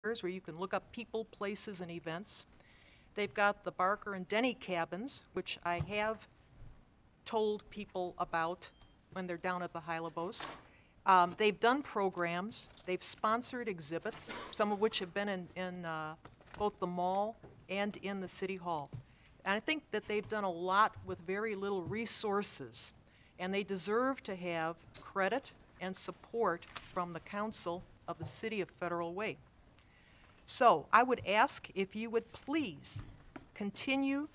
where you can look up people, places, and events. They've got the Barker and Denny cabins, which I have told people about when they're down at the Hylabos. They've done programs, they've sponsored exhibits, some of which have been in both the mall and in the City Hall. And I think that they've done a lot with very little resources, and they deserve to have credit and support from the council of the City of Federal Way. So I would ask if you would please continue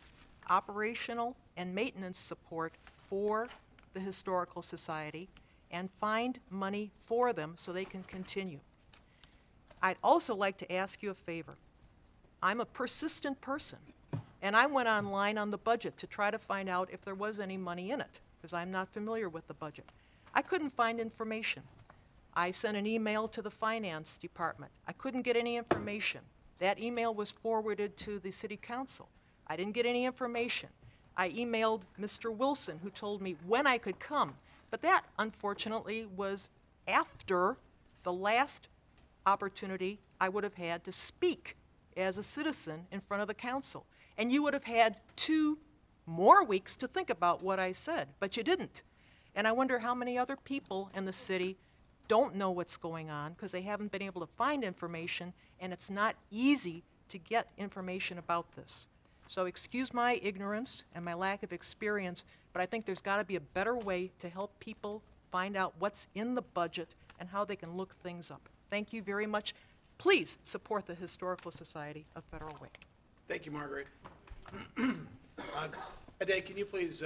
operational and maintenance support for the Historical Society and find money for them so they can continue. I'd also like to ask you a favor. I'm a persistent person, and I went online on the budget to try to find out if there was any money in it, because I'm not familiar with the budget. I couldn't find information. I sent an email to the finance department. I couldn't get any information. That email was forwarded to the city council. I didn't get any information. I emailed Mr. Wilson, who told me when I could come. But that, unfortunately, was after the last opportunity I would have had to speak as a citizen in front of the council. And you would have had 2 more weeks to think about what I said, but you didn't. And I wonder how many other people in the city don't know what's going on because they haven't been able to find information, and it's not easy to get information about this. So excuse my ignorance and my lack of experience, but I think there's got to be a better way to help people find out what's in the budget and how they can look things up. Thank you very much. Please support the Historical Society of Federal Way. Thank you, Margaret. Ade, can you please,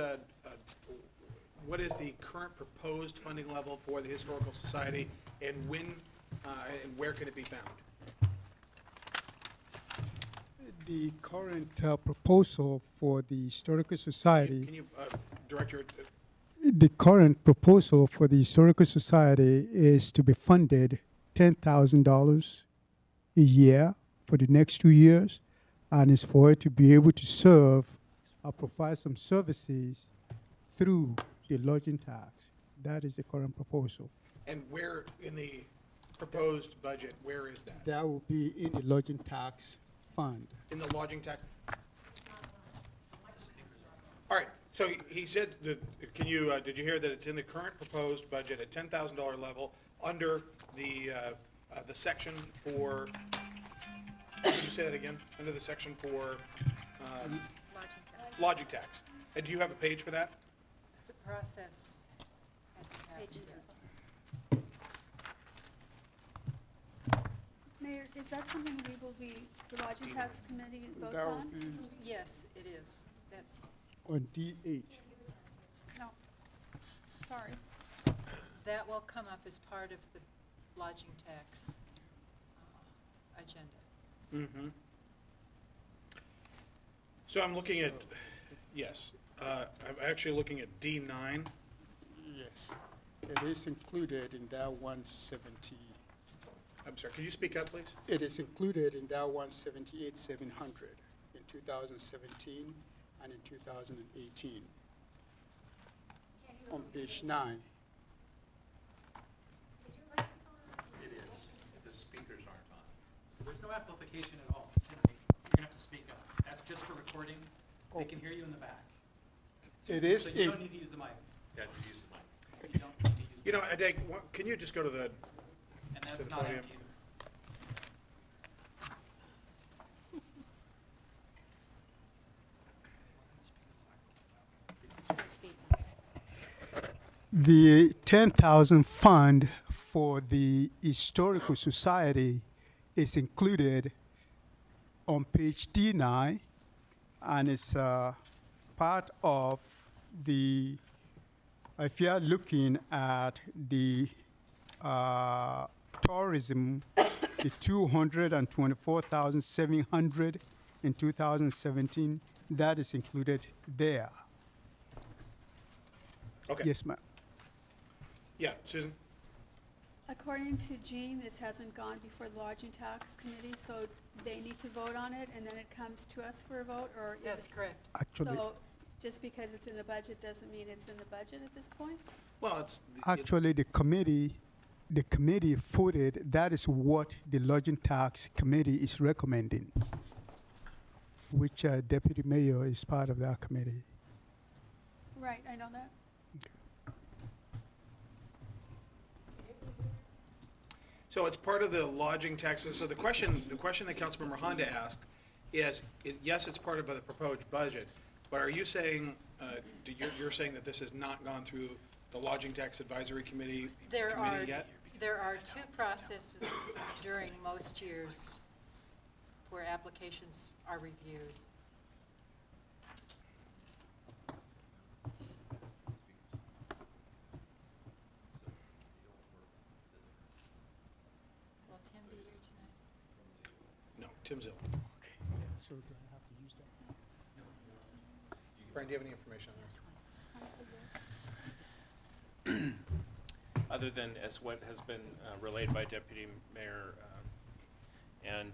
what is the current proposed funding level for the Historical Society, and when and where can it be found? The current proposal for the Historical Society. Can you direct your... The current proposal for the Historical Society is to be funded $10,000 a year for the next 2 years, and is for it to be able to serve or provide some services through the lodging tax. That is the current proposal. And where in the proposed budget, where is that? That will be in the lodging tax fund. In the lodging tax? All right, so he said that, can you, did you hear that it's in the current proposed budget at $10,000 level under the section for, could you say that again? Under the section for lodging tax. And do you have a page for that? The process hasn't happened yet. Mayor, is that something we will be, the lodging tax committee votes That will on? be Yes, it is. That's, on D8. No, sorry. that will come up as part of the lodging tax agenda. Mm-hmm. So I'm looking at, yes, I'm actually looking at D9. Yes, it is included in that 170. I'm sorry, could you speak up, please? It is included in that 178,700 in 2017 and in 2018. On page 9. It is. The speakers aren't on. So there's no amplification at all. You're gonna have to speak up. That's just for recording. They can hear you in the back. It is. So you don't need to use the mic. You have to use the mic. You don't need to use the You know, mic. Ade, can you just go to the, And to that's the not podium. empty either. The 10,000 fund for the Historical Society is included on page D9, and it's part of the, if you are looking at the tourism, the 224,700 in 2017, that is included there. okay. Yes, ma'am. Yeah, Susan? According to Jean, this hasn't gone before the lodging tax committee, so they need to vote on it, and then it comes to us for a vote, or? That's correct. Actually, So, just because it's in the budget doesn't mean it's in the budget at this point? Well, it's... actually, the committee the committee voted, that is what the lodging tax committee is recommending, which Deputy Mayor is part of that committee. Right, I know that. So it's part of the lodging tax. So the question that Councilmember Honda asked is, yes, it's part of the proposed budget, but are you saying, you're saying that this has not gone through the Lodging Tax Advisory Committee yet? There are two processes during most years where applications are reviewed. Will Tim be here tonight? No, Tim's ill. So do I have to use that? Brian, do you have any information on this? Other than as what has been relayed by Deputy Mayor and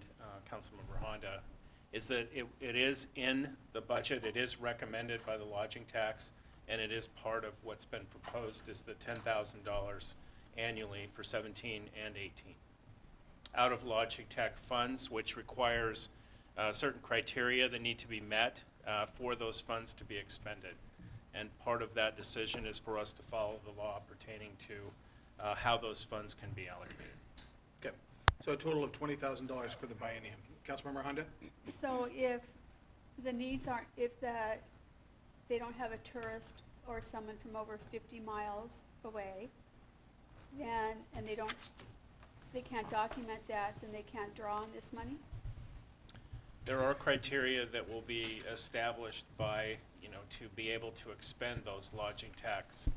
Councilmember Honda, is that it is in the budget, it is recommended by the lodging tax, and it is part of what's been proposed is the $10,000 annually for 17 and 18. Out of lodging tax funds, which requires certain criteria that need to be met for those funds to be expended. And part of that decision is for us to follow the law pertaining to how those funds can be allocated. Okay, so a total of $20,000 for the biennium. Councilmember Honda? So if the needs aren't, they don't have a tourist or someone from over 50 miles away, then, and they can't document that, then they can't draw on this money? There are criteria that will be established by, to be able to expend those lodging tax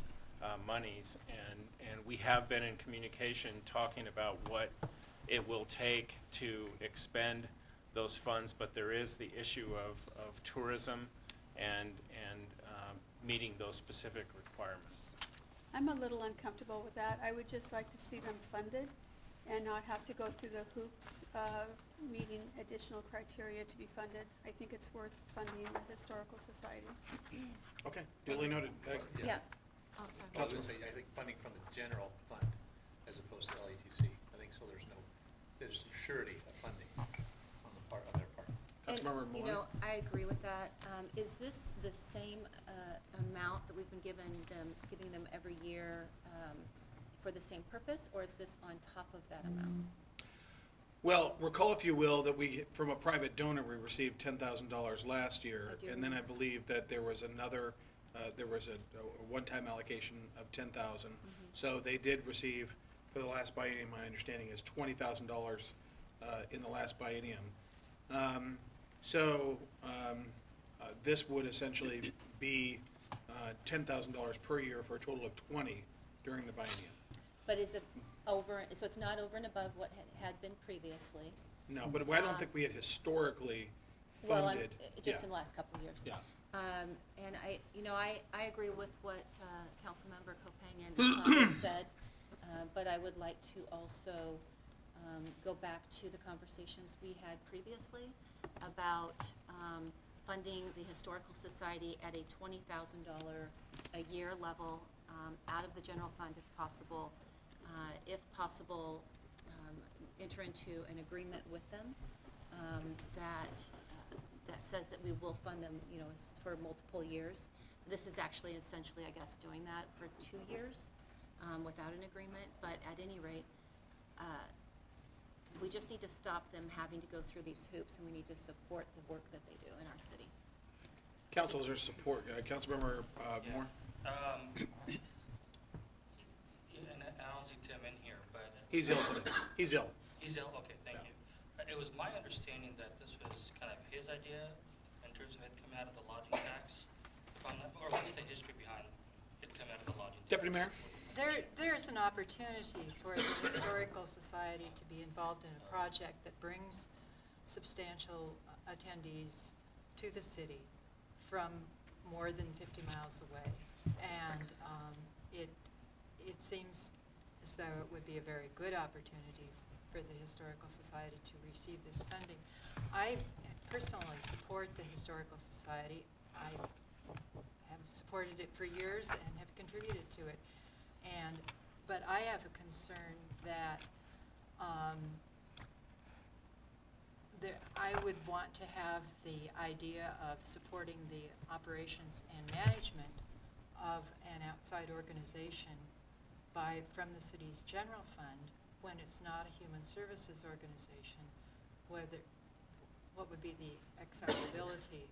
monies. And we have been in communication talking about what it will take to expend those funds, but there is the issue of tourism and meeting those specific requirements. I'm a little uncomfortable with that. I would just like to see them funded and not have to go through the hoops of meeting additional criteria to be funded. I think it's worth funding the Historical Society. Okay, duly noted. Yeah. Oh, Uh, sorry. I was gonna say, I think funding from the general fund as opposed to LETC. I think so there's some surety of funding on their part. Councilmember And, Maloney? I agree with that. Is this the same amount that we've been giving them every year for the same purpose, or is this on top of that amount? Well, recall, if you will, that from a private donor, we received $10,000 last year. I do And then I remember. believe that there was a one-time allocation of $10,000. So they did receive, for the last biennium, my understanding is $20,000 in the last biennium. This would essentially be $10,000 per year for a total of 20 during the biennium. But is it over, so it's not over and above what had been previously? No, but I don't think we had historically Well, funded. just Yeah. in the last couple of years. Yeah. And I agree with what Councilmember Kopang and Thomas said, but I would like to also go back to the conversations we had previously about funding the Historical Society at a $20,000 a year level out of the general fund if possible. Enter into an agreement with them that says that we will fund them, for multiple years. This is actually essentially, I guess, doing that for 2 years without an agreement, but at any rate, we just need to stop them having to go through these hoops, and we need to support the work that they do in our city. Council, is there support? Councilmember Moore? And I don't see Tim in here, but. He's ill today. He's ill. He's ill, okay, thank you. It was my understanding that this was kind of his idea in terms of it coming out of the lodging tax, or what's the history behind it coming out of the lodging tax? Deputy Mayor? There's an opportunity for the Historical Society to be involved in a project that brings substantial attendees to the city from more than 50 miles away. And it seems as though it would be a very good opportunity for the Historical Society to receive this funding. I personally support the Historical Society. I have supported it for years and have contributed to it. But I have a concern that I would want to have the idea of supporting the operations and management of an outside organization from the city's general fund when it's not a human services organization, what would be the acceptability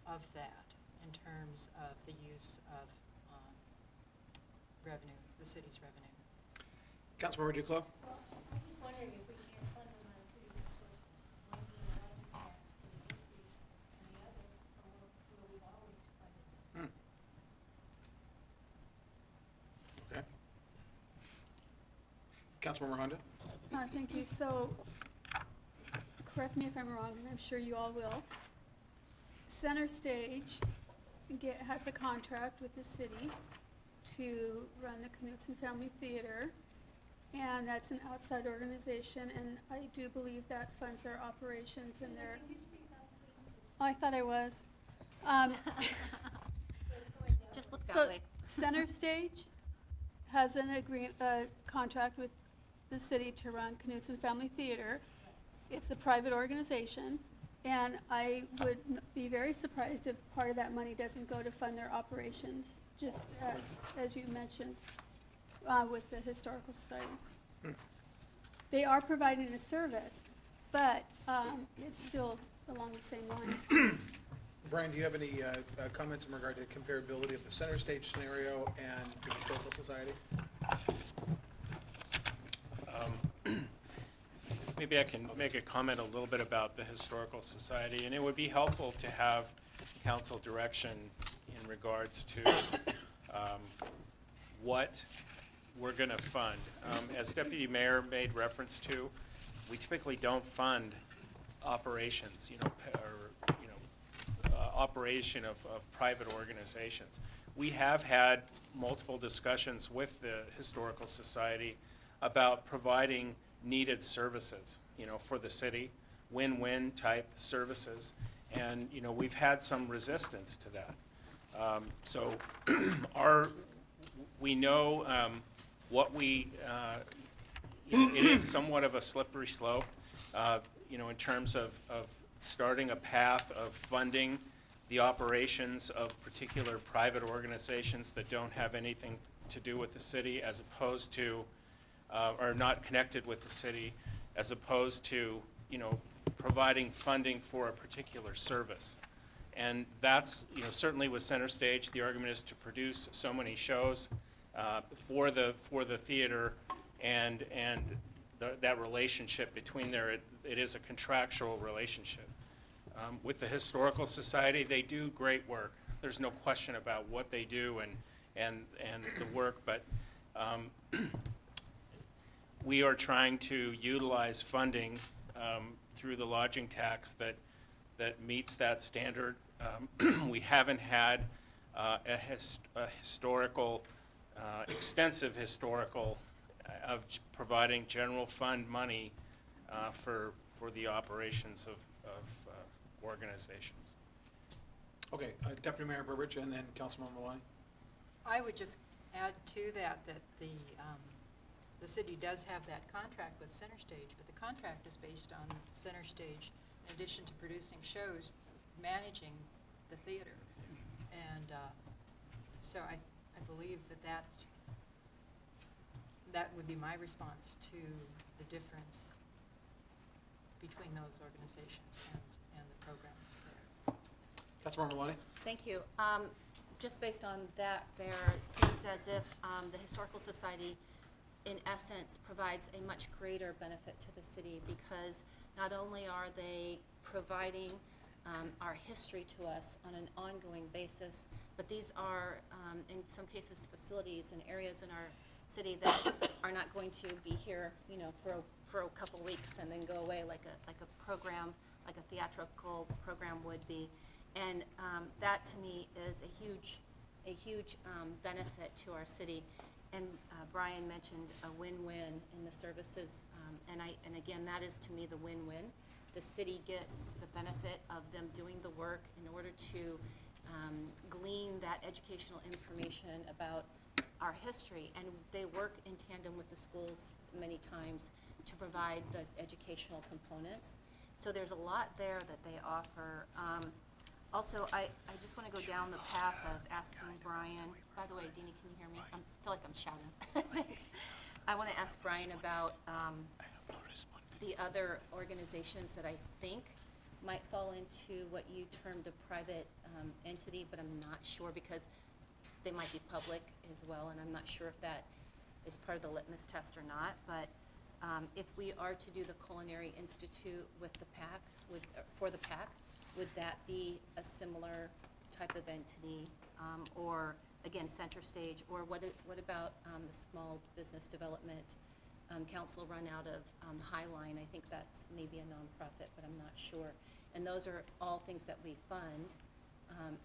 of that in terms of the use of revenue, the city's revenue? Councilmember Duclos? Well, I'm just wondering if we can't fund them out of two different sources, one being the levy tax for the increase, and the other from where we've always funded them. Okay. Councilmember Honda? Thank you. So, correct me if I'm wrong, and I'm sure you all will. Center Stage has a contract with the city to run the Knutson Family Theater, and that's an outside organization, and I do believe that funds their operations and their. Can you speak up, please? Oh, I thought I was. It's going down. Just look that So, way. Center Stage has a contract with the city to run Knutson Family Theater. It's a private organization, and I would be very surprised if part of that money doesn't go to fund their operations, just as you mentioned, with the Historical Society. They are providing a service, but it's still along the same lines. Brian, do you have any comments in regard to the comparability of the Center Stage scenario and the Historical Society? Maybe I can make a comment a little bit about the Historical Society, and it would be helpful to have council direction in regards to what we're going to fund. As Deputy Mayor made reference to, we typically don't fund operations, operation of private organizations. We have had multiple discussions with the Historical Society about providing needed services, for the city, win-win type services, and, we've had some resistance to that. So we know what it is somewhat of a slippery slope, in terms of starting a path of funding the operations of particular private organizations that don't have anything to do with the city, as opposed to are not connected with the city, as opposed to, providing funding for a particular service. And that's, certainly with Center Stage, the argument is to produce so many shows for the theater, and that relationship between there, it is a contractual relationship. With the Historical Society, they do great work. There's no question about what they do and the work, but we are trying to utilize funding through the lodging tax that meets that standard. We haven't had a historical, extensive historical of providing general fund money for the operations of organizations. Okay, Deputy Mayor Burbidge and then Councilmember Maloney. I would just add to that the city does have that contract with Center Stage, but the contract is based on Center Stage, in addition to producing shows, managing the theater. And so I believe that would be my response to the difference between those organizations and the programs there. Councilmember Maloney. Thank you. Just based on that, there seems as if the Historical Society, in essence, provides a much greater benefit to the city, because not only are they providing our history to us on an ongoing basis, but these are, in some cases, facilities and areas in our city that are not going to be here, for a couple weeks and then go away like a program, like a theatrical program would be. And that, to me, is a huge benefit to our city. And Brian mentioned a win-win in the services, and again, that is to me the win-win. The city gets the benefit of them doing the work in order to glean that educational information about our history, and they work in tandem with the schools many times to provide the educational components. So there's a lot there that they offer. Also, I just want to go down the path of asking Brian, by the way, Deanie, can you hear me? I feel like I'm shouting. I want to ask Brian about the other organizations that I think might fall into what you termed a private entity, but I'm not sure because they might be public as well, and I'm not sure if that is part of the litmus test or not. But if we are to do the Culinary Institute with the PAC, for the PAC, would that be a similar type of entity, or again, Center Stage, or what about the Small Business Development Council run out of Highline? I think that's maybe a nonprofit, but I'm not sure. And those are all things that we fund,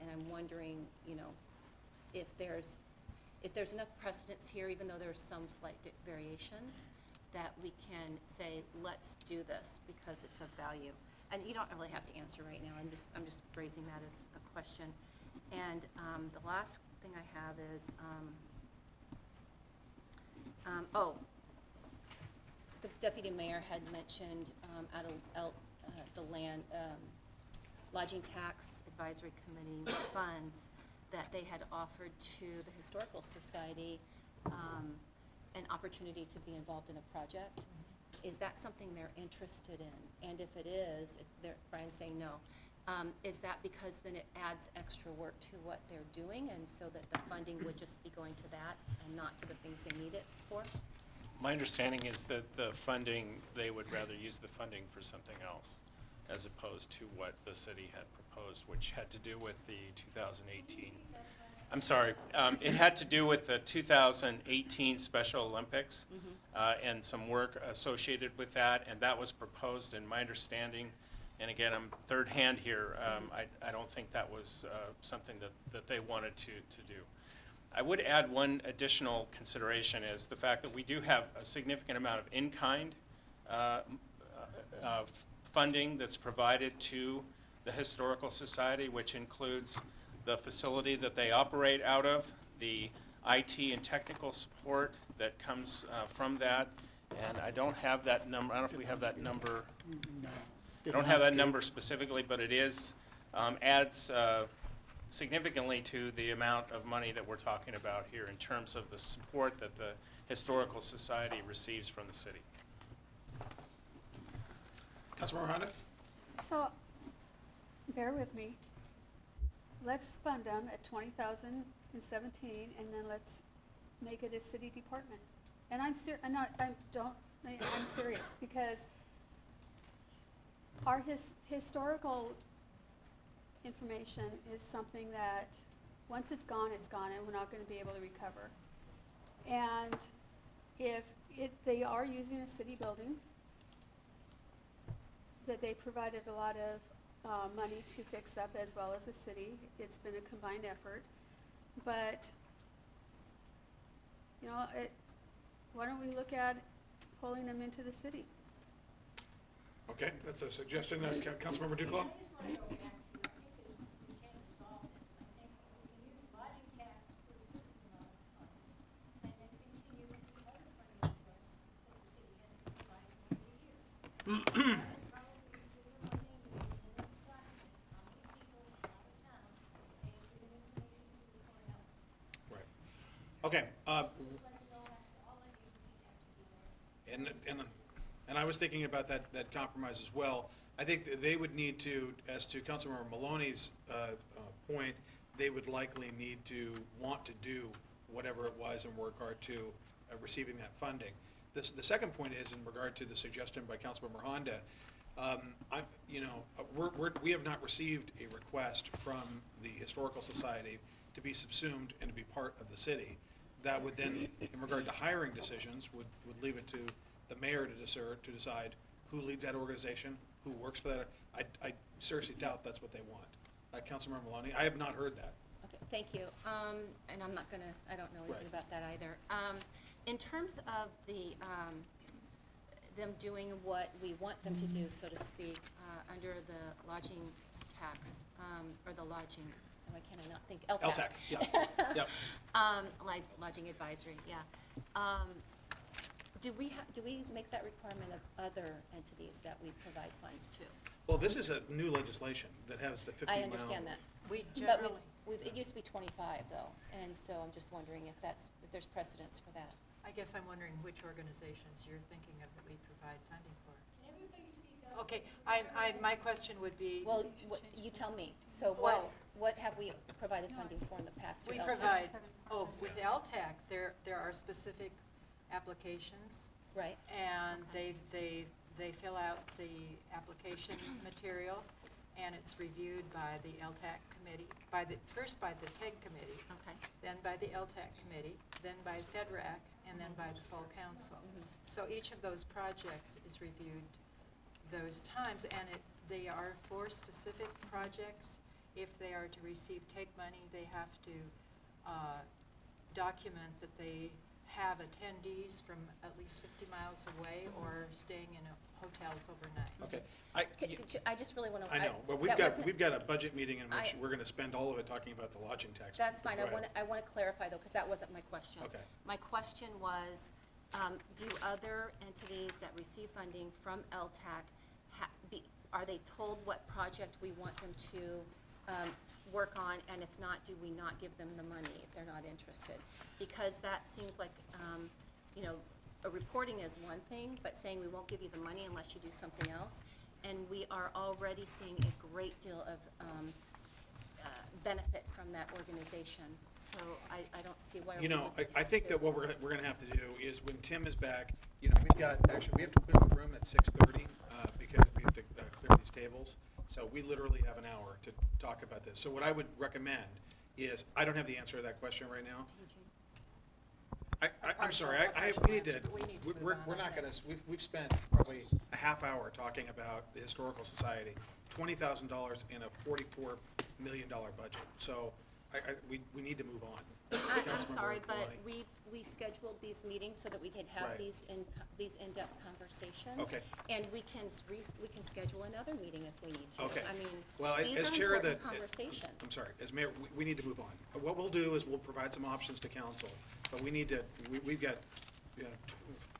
and I'm wondering, you know, if there's enough precedence here, even though there's some slight variations, that we can say, let's do this because it's of value. And you don't really have to answer right now. I'm just raising that as a question. And the last thing I have is, the deputy mayor had mentioned the land lodging tax advisory committee funds that they had offered to the Historical Society an opportunity to be involved in a project. Is that something they're interested in? And if it is, Brian's saying no. Is that because then it adds extra work to what they're doing, and so that the funding would just be going to that and not to the things they need it for? My understanding is that the funding, they would rather use the funding for something else as opposed to what the city had proposed, which had to do with the 2018. I'm sorry, it had to do with the 2018 Special Olympics and some work associated with that, and that was proposed, in my understanding, and again, I'm third hand here, I don't think that was something that they wanted to do. I would add one additional consideration is the fact that we do have a significant amount of in-kind funding that's provided to the Historical Society, which includes the facility that they operate out of, the IT and technical support that comes from that, and I don't have that number. I don't know if we have that number. No. I don't have that number specifically, but it is adds significantly to the amount of money that we're talking about here in terms of the support that the Historical Society receives from the city. Councilmember Honda? So, bear with me. Let's fund them at 20,000 in 17, and then let's make it a city department. And I'm serious, because our historical information is something that, once it's gone, and we're not gonna be able to recover. And if they are using a city building, that they provided a lot of money to fix up, as well as the city. It's been a combined effort. But, you know, why don't we look at pulling them into the city? Okay, that's a suggestion. Councilmember Duclos? I just want to go back to, I think we can resolve this. I think we can use lodging tax for a certain amount of funds, and then continue with the other funding source that the city has been providing for years. That is probably the one thing we need in this document, how many people out of town pay for the information to the courthouse. Right. Okay, Just like to know that all our agencies have to do that. and I was thinking about that compromise as well. I think that they would need to, as to Councilmember Maloney's point, they would likely need to want to do whatever it was and work hard to receiving that funding. The second point is in regard to the suggestion by Councilmember Honda. We have not received a request from the Historical Society to be subsumed and to be part of the city. That would then, in regard to hiring decisions, would leave it to the mayor to decide who leads that organization, who works for that. I seriously doubt that's what they want. Councilmember Maloney, I have not heard that. Okay, thank you. And I don't know anything Right. about that either. In terms of them doing what we want them to do, so to speak, under the lodging tax, or the lodging, why can't I not think? Do we make that requirement of other entities that we provide funds to? Well, this is a new legislation that has the 50 mile. I understand that. We But generally, it used to be 25 though, and so I'm just wondering if there's precedence for that. I guess I'm wondering which organizations you're thinking of that we provide funding for. Can everybody speak up? Okay, my question would be. Well, you tell me. So what have we provided funding for in the past? We through LTAC? provide, with LTAC, there are specific applications, Right, and they fill out the application material, and it's reviewed by the LTAC committee, first by the TEG committee, okay. then by the LTAC committee, then by FEDRAC, and then by the full council. So each of those projects is reviewed those times, and they are for specific projects. If they are to receive TEG money, they have to document that they have attendees from at least 50 miles away or staying in hotels overnight. Okay, I just really want to. I know, but we've got a budget meeting in which we're gonna spend all of it talking about the lodging tax. That's fine. Go ahead. I want to clarify though, because that wasn't my question. Okay. My question was, do other entities that receive funding from LTAC, are they told what project we want them to work on? And if not, do we not give them the money if they're not interested? Because that seems like, a reporting is one thing, but saying we won't give you the money unless you do something else. And we are already seeing a great deal of benefit from that organization. So I don't see why. I think that what we're gonna have to do is when Tim is back, we have to clear the room at 6:30, because we have to clear these tables. So we literally have an hour to talk about this. So what I would recommend is, I don't have the answer to that question right now. I'm sorry, we need to, we're not gonna, we've spent probably a half hour talking about the Historical Society, $20,000 in a $44 million budget. So we need to move on. I'm Councilmember sorry, but Maloney. we scheduled these meetings so that we could have Right. these in-depth conversations. Okay. And we can schedule another meeting if we need to. Okay. I mean, Well, these as are chair of the, important conversations. I'm sorry, as mayor, we need to move on. What we'll do is we'll provide some options to council, but we've got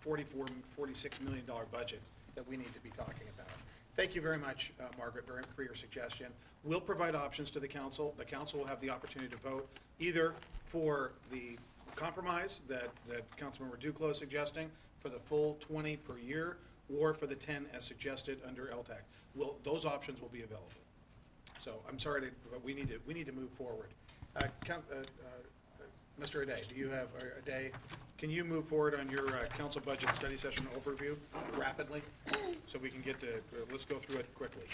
$46 million budget that we need to be talking about. Thank you very much, Margaret, for your suggestion. We'll provide options to the council. The council will have the opportunity to vote either for the compromise that Councilmember Duclos is suggesting for the full 20 per year, or for the 10 as suggested under LTAC. Those options will be available. So I'm sorry, but we need to move forward. Mr. Aday, do you have Aday? Can you move forward on your council budget study session overview rapidly, so we can get to, let's go through it quickly.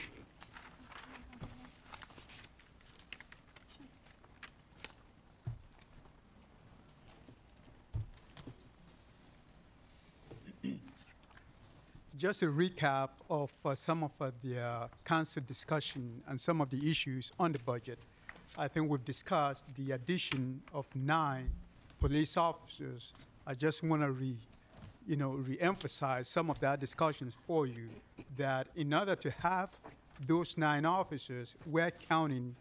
Just a recap of some of the council discussion and some of the issues on the budget. I think we've discussed the addition of 9 police officers. I just want to re-emphasize some of that discussions for you, that in order to have those 9 officers, we're counting,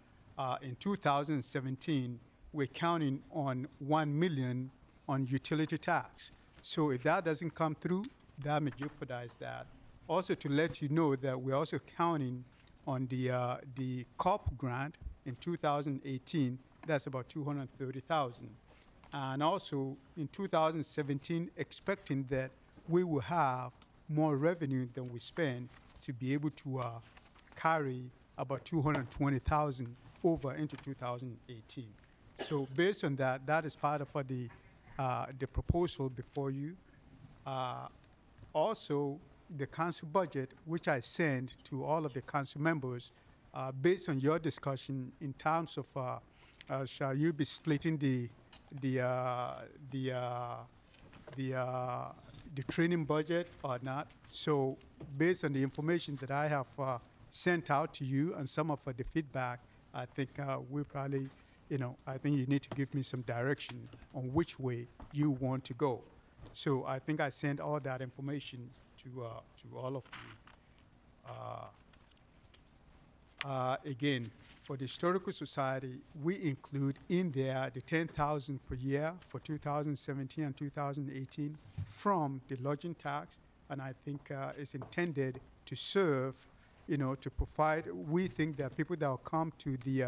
in 2017, we're counting on $1 million on utility tax. So if that doesn't come through, that may jeopardize that. Also, to let you know that we're also counting on the COP grant in 2018. That's about $230,000. And also in 2017, expecting that we will have more revenue than we spend to be able to carry about $220,000 over into 2018. So based on that, that is part of the proposal before you. Also, the council budget, which I sent to all of the council members, based on your discussion in terms of shall you be splitting the training budget or not. So based on the information that I have sent out to you and some of the feedback, I think we probably, I think you need to give me some direction on which way you want to go. So I think I sent all that information to all of you. Again, for the Historical Society, we include in there the 10,000 per year for 2017 and 2018 from the lodging tax, and I think it's intended to serve, to provide. We think that people that will come to the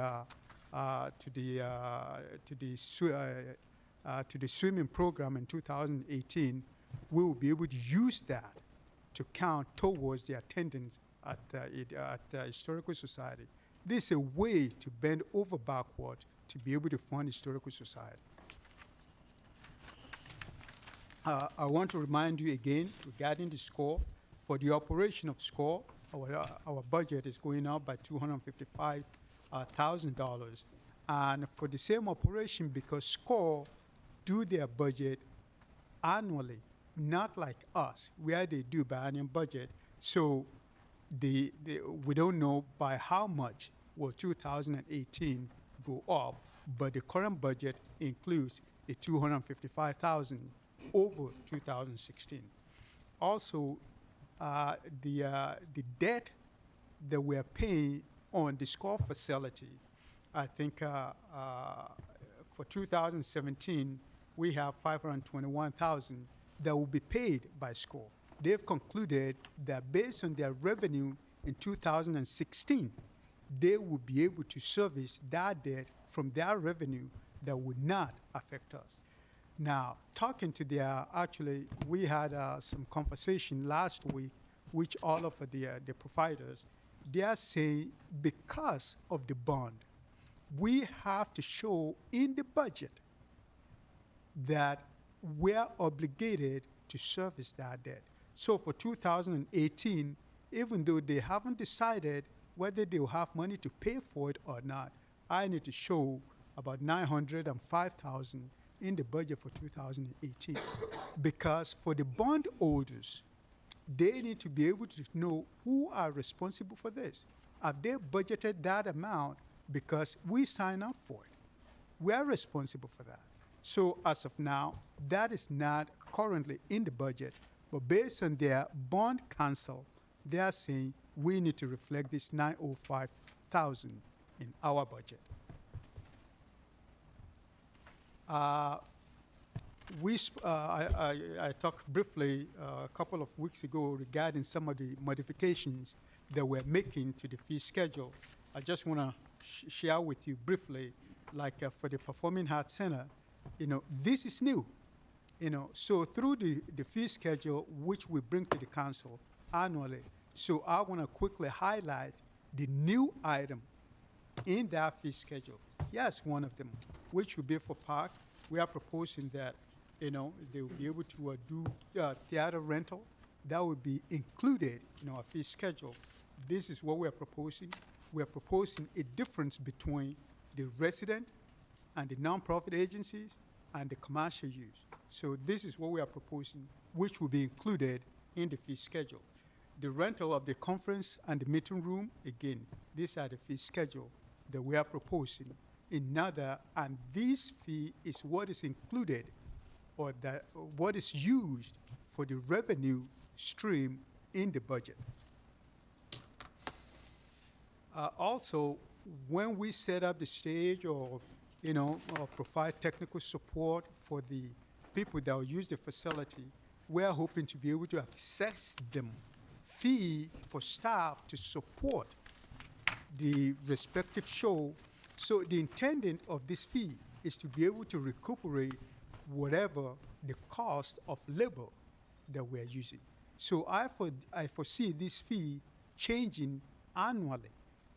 swimming program in 2018, we will be able to use that to count towards the attendance at the Historical Society. This is a way to bend over backward to be able to fund Historical Society. I want to remind you again regarding the score. For the operation of score, our budget is going up by $255,000. And for the same operation, because score do their budget annually, not like us, where they do biennial budget. So we don't know by how much will 2018 go up, but the current budget includes the 255,000 over 2016. Also, the debt that we're paying on the SCORE facility, I think for 2017, we have 521,000 that will be paid by SCORE. They've concluded that based on their revenue in 2016, they will be able to service that debt from their revenue that would not affect us. Now, talking to actually, we had some conversation last week, which all of the providers, they are saying because of the bond, we have to show in the budget that we're obligated to service that debt. So for 2018, even though they haven't decided whether they'll have money to pay for it or not, I need to show about $905,000 in the budget for 2018. Because for the bond holders, they need to be able to know who are responsible for this. Have they budgeted that amount because we sign up for it? We are responsible for that. So as of now, that is not currently in the budget, but based on their bond council, they are saying we need to reflect this $905,000 in our budget. I talked briefly a couple of weeks ago regarding some of the modifications that we're making to the fee schedule. I just want to share with you briefly, like for the Performing Arts Center, this is new. So through the fee schedule, which we bring to the council annually, so I want to quickly highlight the new item in that fee schedule. Yes, one of them, which will be for park. We are proposing that, they will be able to do theater rental. That will be included in our fee schedule. This is what we are proposing. We are proposing a difference between the resident and the nonprofit agencies and the commercial use. So this is what we are proposing, which will be included in the fee schedule. The rental of the conference and the meeting room, again, these are the fee schedule that we are proposing. Another, and this fee is what is included or what is used for the revenue stream in the budget. Also, when we set up the stage or provide technical support for the people that will use the facility, we are hoping to be able to access them fee for staff to support the respective show. So the intendant of this fee is to be able to recuperate whatever the cost of labor that we're using. So I foresee this fee changing annually,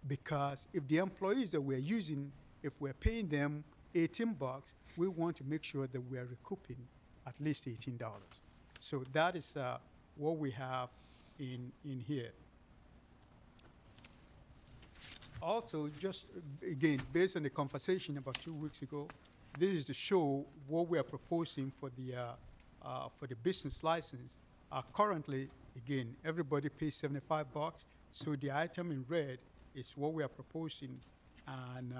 because if the employees that we're using, if we're paying them $18, we want to make sure that we're recouping at least $18. So that is what we have in here. Also, just again, based on the conversation about 2 weeks ago, this is to show what we are proposing for the business license. Currently, again, everybody pays $75, so the item in red is what we are proposing, and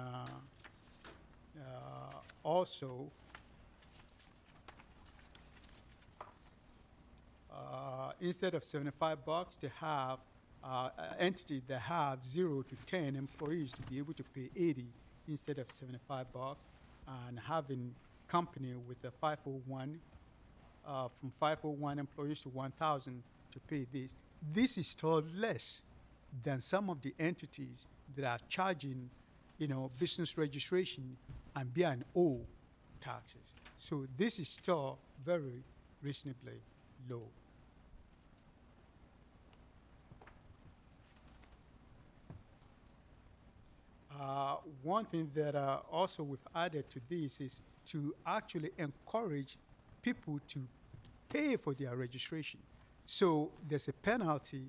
also instead of $75, to have entities that have 0 to 10 employees to be able to pay 80 instead of $75, and having company with a 501, from 501 employees to 1,000 to pay this. This is still less than some of the entities that are charging, business registration and B&O taxes. So this is still very reasonably low. One thing that also we've added to this is to actually encourage people to pay for their registration. So there's a penalty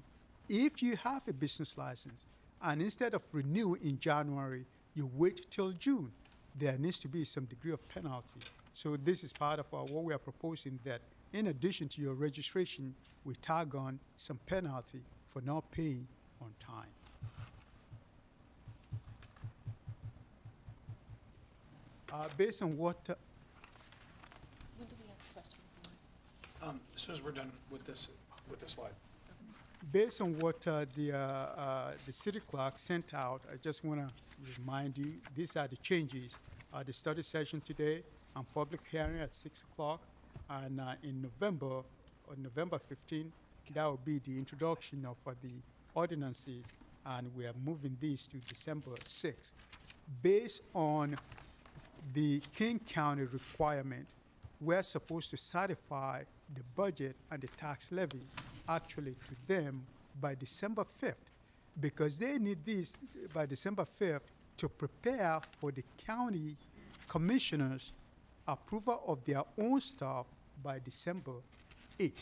if you have a business license and instead of renew in January, you wait till June. There needs to be some degree of penalty. So this is part of what we are proposing, that in addition to your registration, we tag on some penalty for not paying on time. Based on what, When do we ask questions on this? As soon as we're done with this slide. based on what the city clerk sent out, I just want to remind you, these are the changes. The study session today and public hearing at 6 o'clock, and in November, on November 15, that will be the introduction of the ordinances, and we are moving these to December 6th. Based on the King County requirement, we're supposed to certify the budget and the tax levy actually to them by December 5th, because they need this by December 5th to prepare for the county commissioners' approval of their own stuff by December 8th.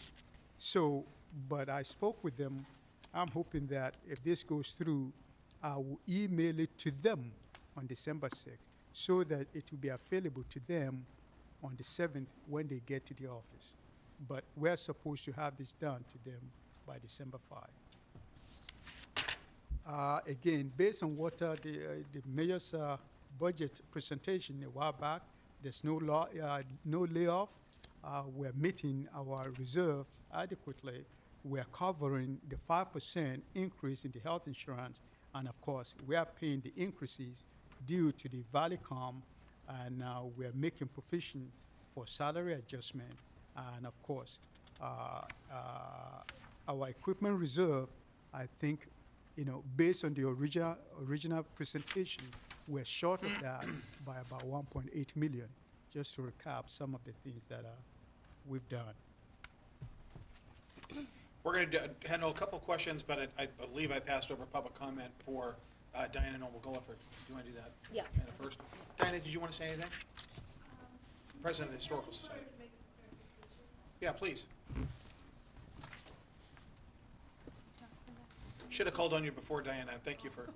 So, but I spoke with them. I'm hoping that if this goes through, I will email it to them on December 6th so that it will be available to them on the 7th when they get to the office. But we're supposed to have this done to them by December 5. Again, based on what the mayor's budget presentation a while back, there's no layoff. We're meeting our reserve adequately. We're covering the 5% increase in the health insurance, and of course, we are paying the increases due to the Valicom, and we're making provision for salary adjustment, and of course, our equipment reserve, I think, based on the original presentation, we're short of that by about 1.8 million, just to recap some of the things that we've done. We're going to handle a couple questions, but I believe I passed over public comment for Diana Noble-Gullifer. Do you want to do that? Yeah. Diana first. Diana, did you want to say anything? President of the Historical Society. Yeah, please. Should have called on you before, Diana. Thank you for.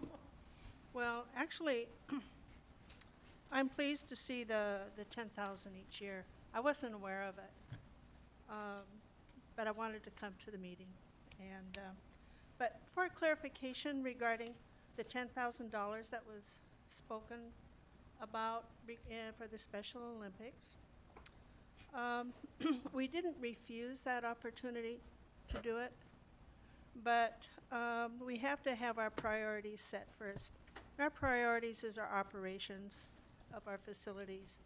Well, actually, I'm pleased to see the 10,000 each year. I wasn't aware of it, but I wanted to come to the meeting. And but for clarification regarding the $10,000 that was spoken about for the Special Olympics, we didn't refuse that opportunity to do it, but we have to have our priorities set first. Our priorities is our operations of our facilities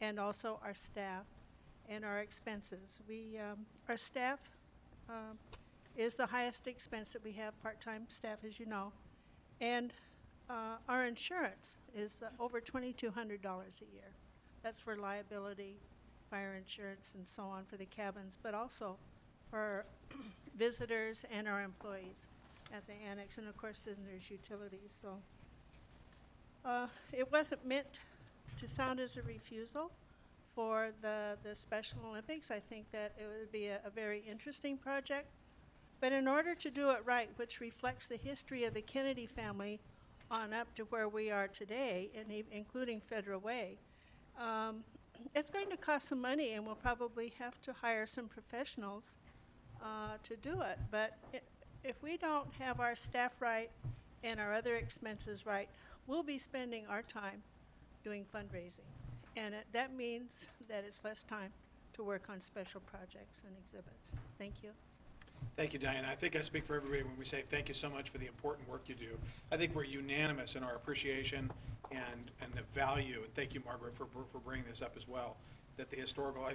and also our staff and our expenses. Our staff is the highest expense that we have, part-time staff, as you know, and our insurance is over $2,200 a year. That's for liability, fire insurance, and so on for the cabins, but also for visitors and our employees at the annex, and of course then there's utilities. So it wasn't meant to sound as a refusal for the Special Olympics. I think that it would be a very interesting project, but in order to do it right, which reflects the history of the Kennedy family on up to where we are today, and including Federal Way, it's going to cost some money, and we'll probably have to hire some professionals to do it. But if we don't have our staff right and our other expenses right, we'll be spending our time doing fundraising. And that means that it's less time to work on special projects and exhibits. Thank you. Thank you, Diane. I think I speak for everybody when we say thank you so much for the important work you do. I think we're unanimous in our appreciation and the value, and thank you, Margaret, for bringing this up as well, that the historical,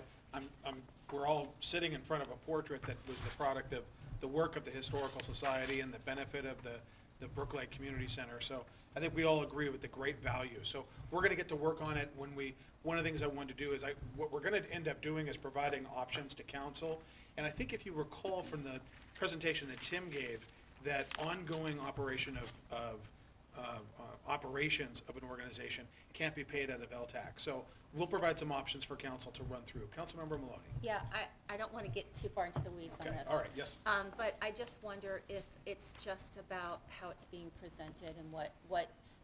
we're all sitting in front of a portrait that was the product of the work of the Historical Society and the benefit of the Brook Lake Community Center. So I think we all agree with the great value. So we're gonna get to work on it one of the things I wanted to do is what we're gonna end up doing is providing options to council. And I think if you recall from the presentation that Tim gave, that ongoing operation of operations of an organization can't be paid out of LTAC. So we'll provide some options for council to run through. Councilmember Maloney. Yeah, I don't want to get too far into the weeds on Okay, this. all right, yes. But I just wonder if it's just about how it's being presented and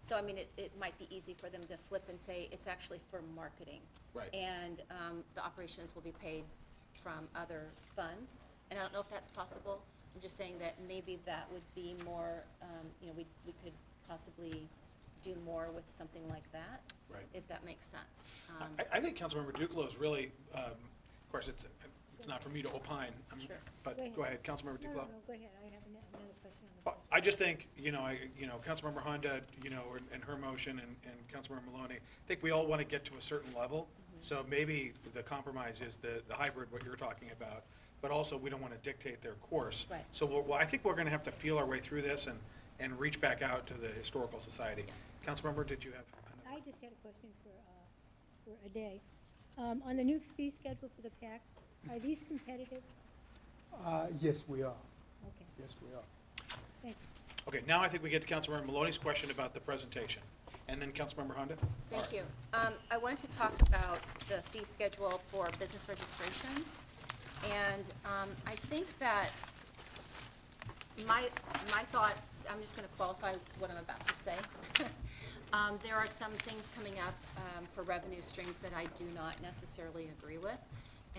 so I mean, it might be easy for them to flip and say it's actually for marketing. Right. And the operations will be paid from other funds. And I don't know if that's possible. I'm just saying that maybe that would be more, we could possibly do more with something like that. Right. If that makes sense. I think Councilmember Duclos is really, of course, it's not for me to opine, Sure. but go ahead, Councilmember No, Duclos. no, go ahead, I have another question on the Well, I just think, Councilmember Honda, and her motion and Councilmember Maloney, I think we all want to get to a certain level. So maybe the compromise is the hybrid, what you're talking about, but also we don't want to dictate their course. Right. So I think we're going to have to feel our way through this and reach back out to the Historical Society. Councilmember, did you have? I just had a question for a day. On the new fee schedule for the PAC, are these competitive? Yes, we are. Okay, Yes, we are. thank you. Okay, now I think we get to Councilmember Maloney's question about the presentation. And then Councilmember Honda? All Thank right. you. I wanted to talk about the fee schedule for business registrations. And I think that my thought, I'm just going to qualify what I'm about to say. There are some things coming up for revenue streams that I do not necessarily agree with.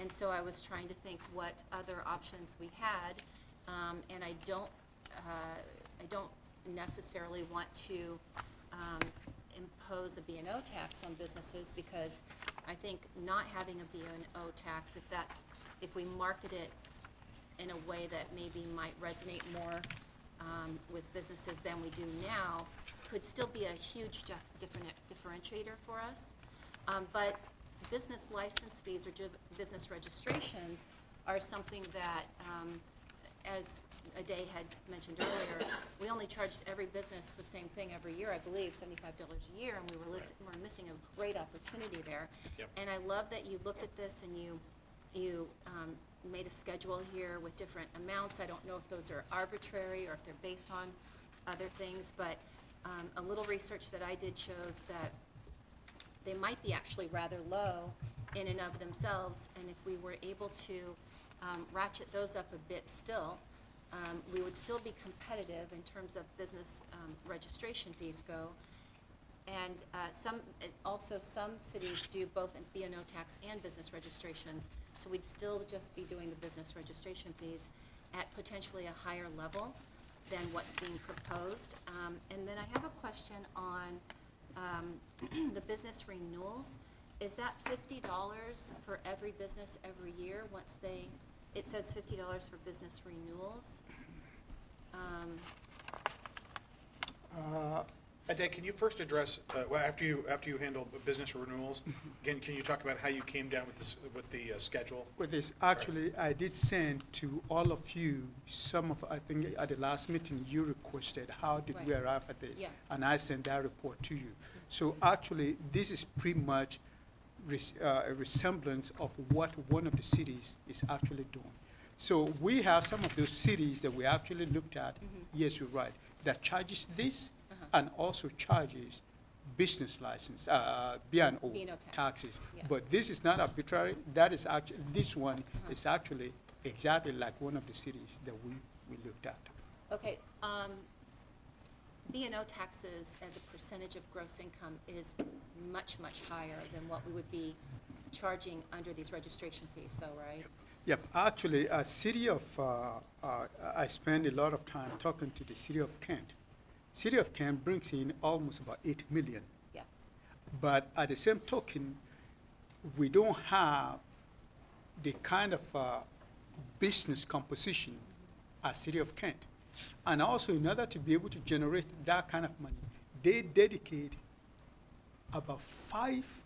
And so I was trying to think what other options we had. And I don't necessarily want to impose a B&O tax on businesses, because I think not having a B&O tax, if we market it in a way that maybe might resonate more with businesses than we do now, could still be a huge differentiator for us. But business license fees or business registrations are something that, as Aday had mentioned earlier, we only charged every business the same thing every year, I believe, $75 a year, and we're missing a great opportunity there. Yep. And I love that you looked at this and you made a schedule here with different amounts. I don't know if those are arbitrary or if they're based on other things, but a little research that I did shows that they might be actually rather low in and of themselves, and if we were able to ratchet those up a bit still, we would still be competitive in terms of business registration fees go. And some cities do both B&O tax and business registrations, so we'd still just be doing the business registration fees at potentially a higher level than what's being proposed. And then I have a question on the business renewals. Is that $50 for every business every year once it says $50 for business renewals? Aday, can you first address, after you handle business renewals, again, can you talk about how you came down with the schedule? With this, actually, I did send to all of you I think at the last meeting, you requested, how did we Right. arrive at this? Yeah. And I sent that report to you. So actually, this is pretty much a resemblance of what one of the cities is actually doing. So we have some of those cities that we actually looked at, yes, you're right, that charges this and also charges business license, B&O B&O tax. taxes. Yeah. But this is not arbitrary. That is actually, this one is actually exactly like one of the cities that we looked at. Okay, B&O taxes as a percentage of gross income is much, much higher than what we would be charging under these registration fees though, right? Yep, actually, I spend a lot of time talking to the city of Kent. City of Kent brings in almost about 8 million. Yeah, But at the same token, we don't have the kind of business composition as City of Kent. And also, in order to be able to generate that kind of money, they dedicate about 5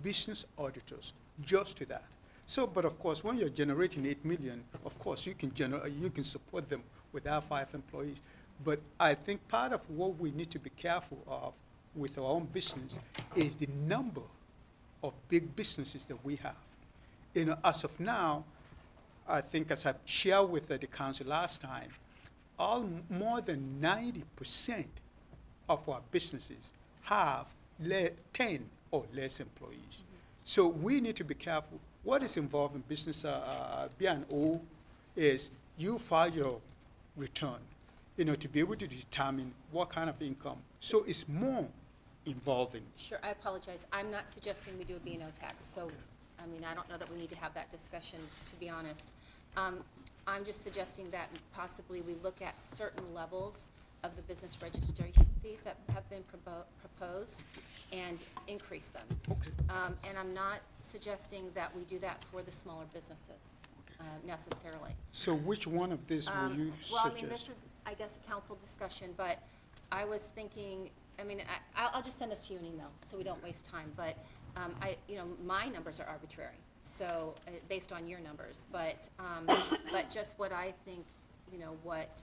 business auditors just to that. So, but of course, when you're generating 8 million, of course, you can support them without 5 employees. But I think part of what we need to be careful of with our own business is the number of big businesses that we have. You know, as of now, I think as I shared with the council last time, more than 90% of our businesses have 10 or less employees. So we need to be careful. What is involved in business B&O is you file your return, you know, to be able to determine what kind of income. So it's more involving. Sure, I apologize. I'm not suggesting we do a B&O tax, so, I mean, I don't know that we need to have that discussion, to be honest. I'm just suggesting that possibly we look at certain levels of the business registration fees that have been proposed and increase them. Okay. And I'm not suggesting that we do that for the smaller businesses necessarily. So which one of these will you Well, suggest? I mean, this is, I guess, a council discussion, but I was thinking, I mean, I'll just send this to you in email, so we don't waste time, but, my numbers are arbitrary, so, based on your numbers, but just what I think, what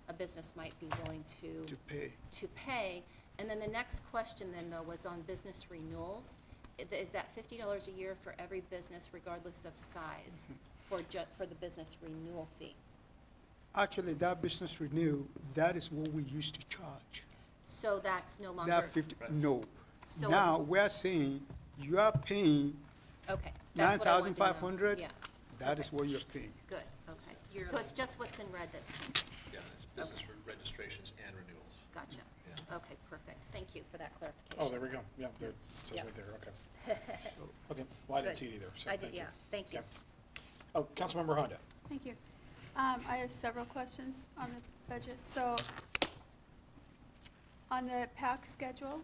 a business might be willing To pay. to pay. And then the next question then, though, was on business renewals. Is that $50 a year for every business regardless of size for the business renewal fee? Actually, that business renew, that is what we used to charge. So that's no longer. That 50, no. So- Now, we're saying you are paying Okay. That's what I wanted to know. 9,500. Yeah, That is what you're paying. good, okay. So it's just what's in red that's changed. Yeah, it's business registrations and renewals. Gotcha. Yeah. Okay, perfect. Thank you for that clarification. Oh, there we go. Yeah, there, it says Yeah. right there, okay. Okay, well, I didn't Good. see it either, so I thank did, you. yeah, thank you. Okay. Oh, Councilmember Honda. Thank you. I have several questions on the budget. So, on the PAC schedule,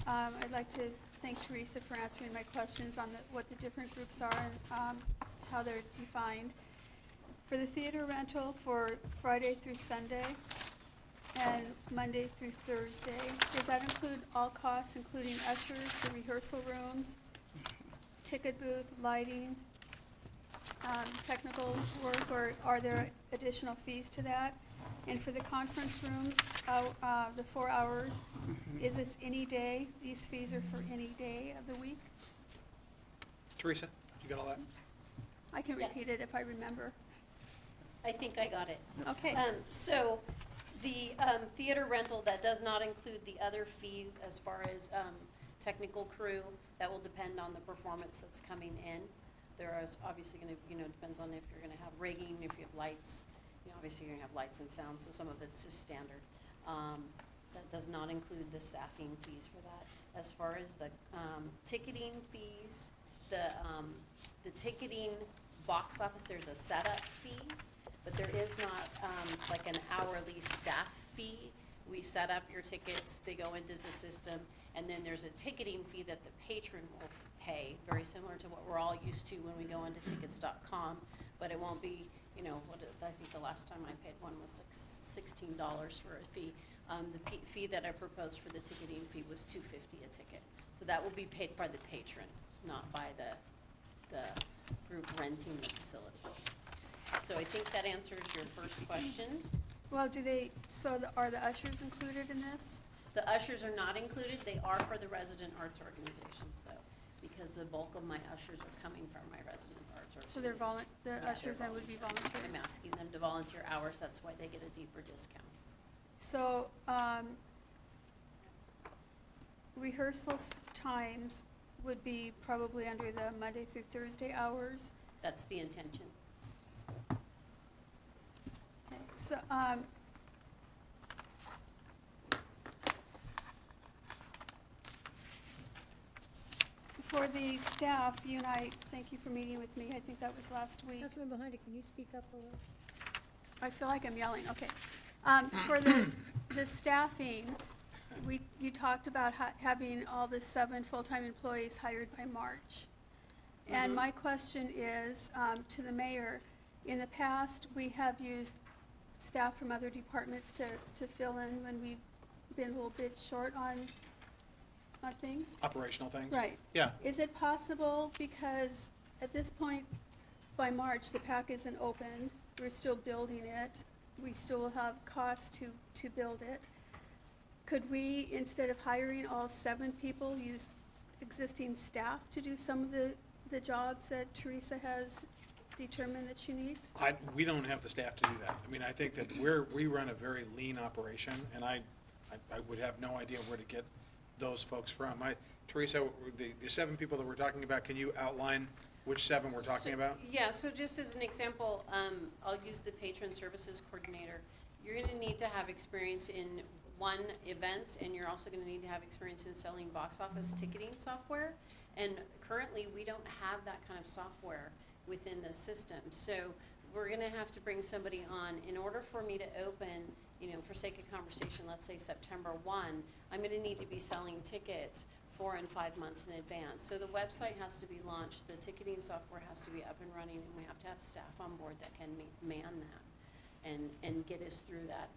I'd like to thank Teresa for answering my questions on what the different groups are and how they're defined. For the theater rental for Friday through Sunday and Monday through Thursday, does that include all costs, including ushers, the rehearsal rooms, ticket booth, lighting, technical work, or are there additional fees to that? And for the conference room, the 4 hours, is this any day? These fees are for any day of the week? Teresa, you got all that? I can Yes. repeat it if I remember. I think I got it. Okay. So the theater rental, that does not include the other fees as far as technical crew. That will depend on the performance that's coming in. There is obviously going to, depends on if you're going to have rigging, if you have lights. Obviously you're going to have lights and sound, so some of it's just standard. That does not include the staffing fees for that. As far as the ticketing fees, the ticketing box office, there's a setup fee, but there is not like an hourly staff fee. We set up your tickets, they go into the system, and then there's a ticketing fee that the patron will pay, very similar to what we're all used to when we go into tickets.com, but it won't be, I think the last time I paid one was $16 for a fee. The fee that I proposed for the ticketing fee was $2.50 a ticket. So that will be paid by the patron, not by the group renting the facility. So I think that answers your first question. Well, are the ushers included in this? The ushers are not included. They are for the resident arts organizations, though, because the bulk of my ushers are coming from my resident arts organizations. So they're the Yeah, ushers they're then would be volunteers. volunteers? I'm asking them to volunteer hours. That's why they get a deeper discount. So, rehearsals times would be probably under the Monday through Thursday hours. That's the intention. Okay. So, for the staff, you and I, thank you for meeting with me. I think that was last week. Councilmember Hunter, can you speak up a little? I feel like I'm yelling, okay. For the staffing, you talked about having all the 7 full-time employees hired by March. And my question is, to the mayor, In the past, we have used staff from other departments to fill in when we've been a little bit short on things. Operational things? Right. Yeah. Is it possible, because at this point, by March, the PAC isn't open, we're still building it, we still have costs to build it. Could we, instead of hiring all 7 people, use existing staff to do some of the jobs that Teresa has determined that she needs? We don't have the staff to do that. I mean, I think that we run a very lean operation, and I would have no idea where to get those folks from. Teresa, the 7 people that we're talking about, can you outline which 7 we're talking about? Yeah, so just as an example, I'll use the patron services coordinator. You're gonna need to have experience in events, and you're also gonna need to have experience in selling box office ticketing software. And currently, we don't have that kind of software within the system. So we're gonna have to bring somebody on. In order for me to open, for sake of conversation, let's say September 1, I'm gonna need to be selling tickets 4 and 5 months in advance. So the website has to be launched, the ticketing software has to be up and running, and we have to have staff on board that can man that and get us through that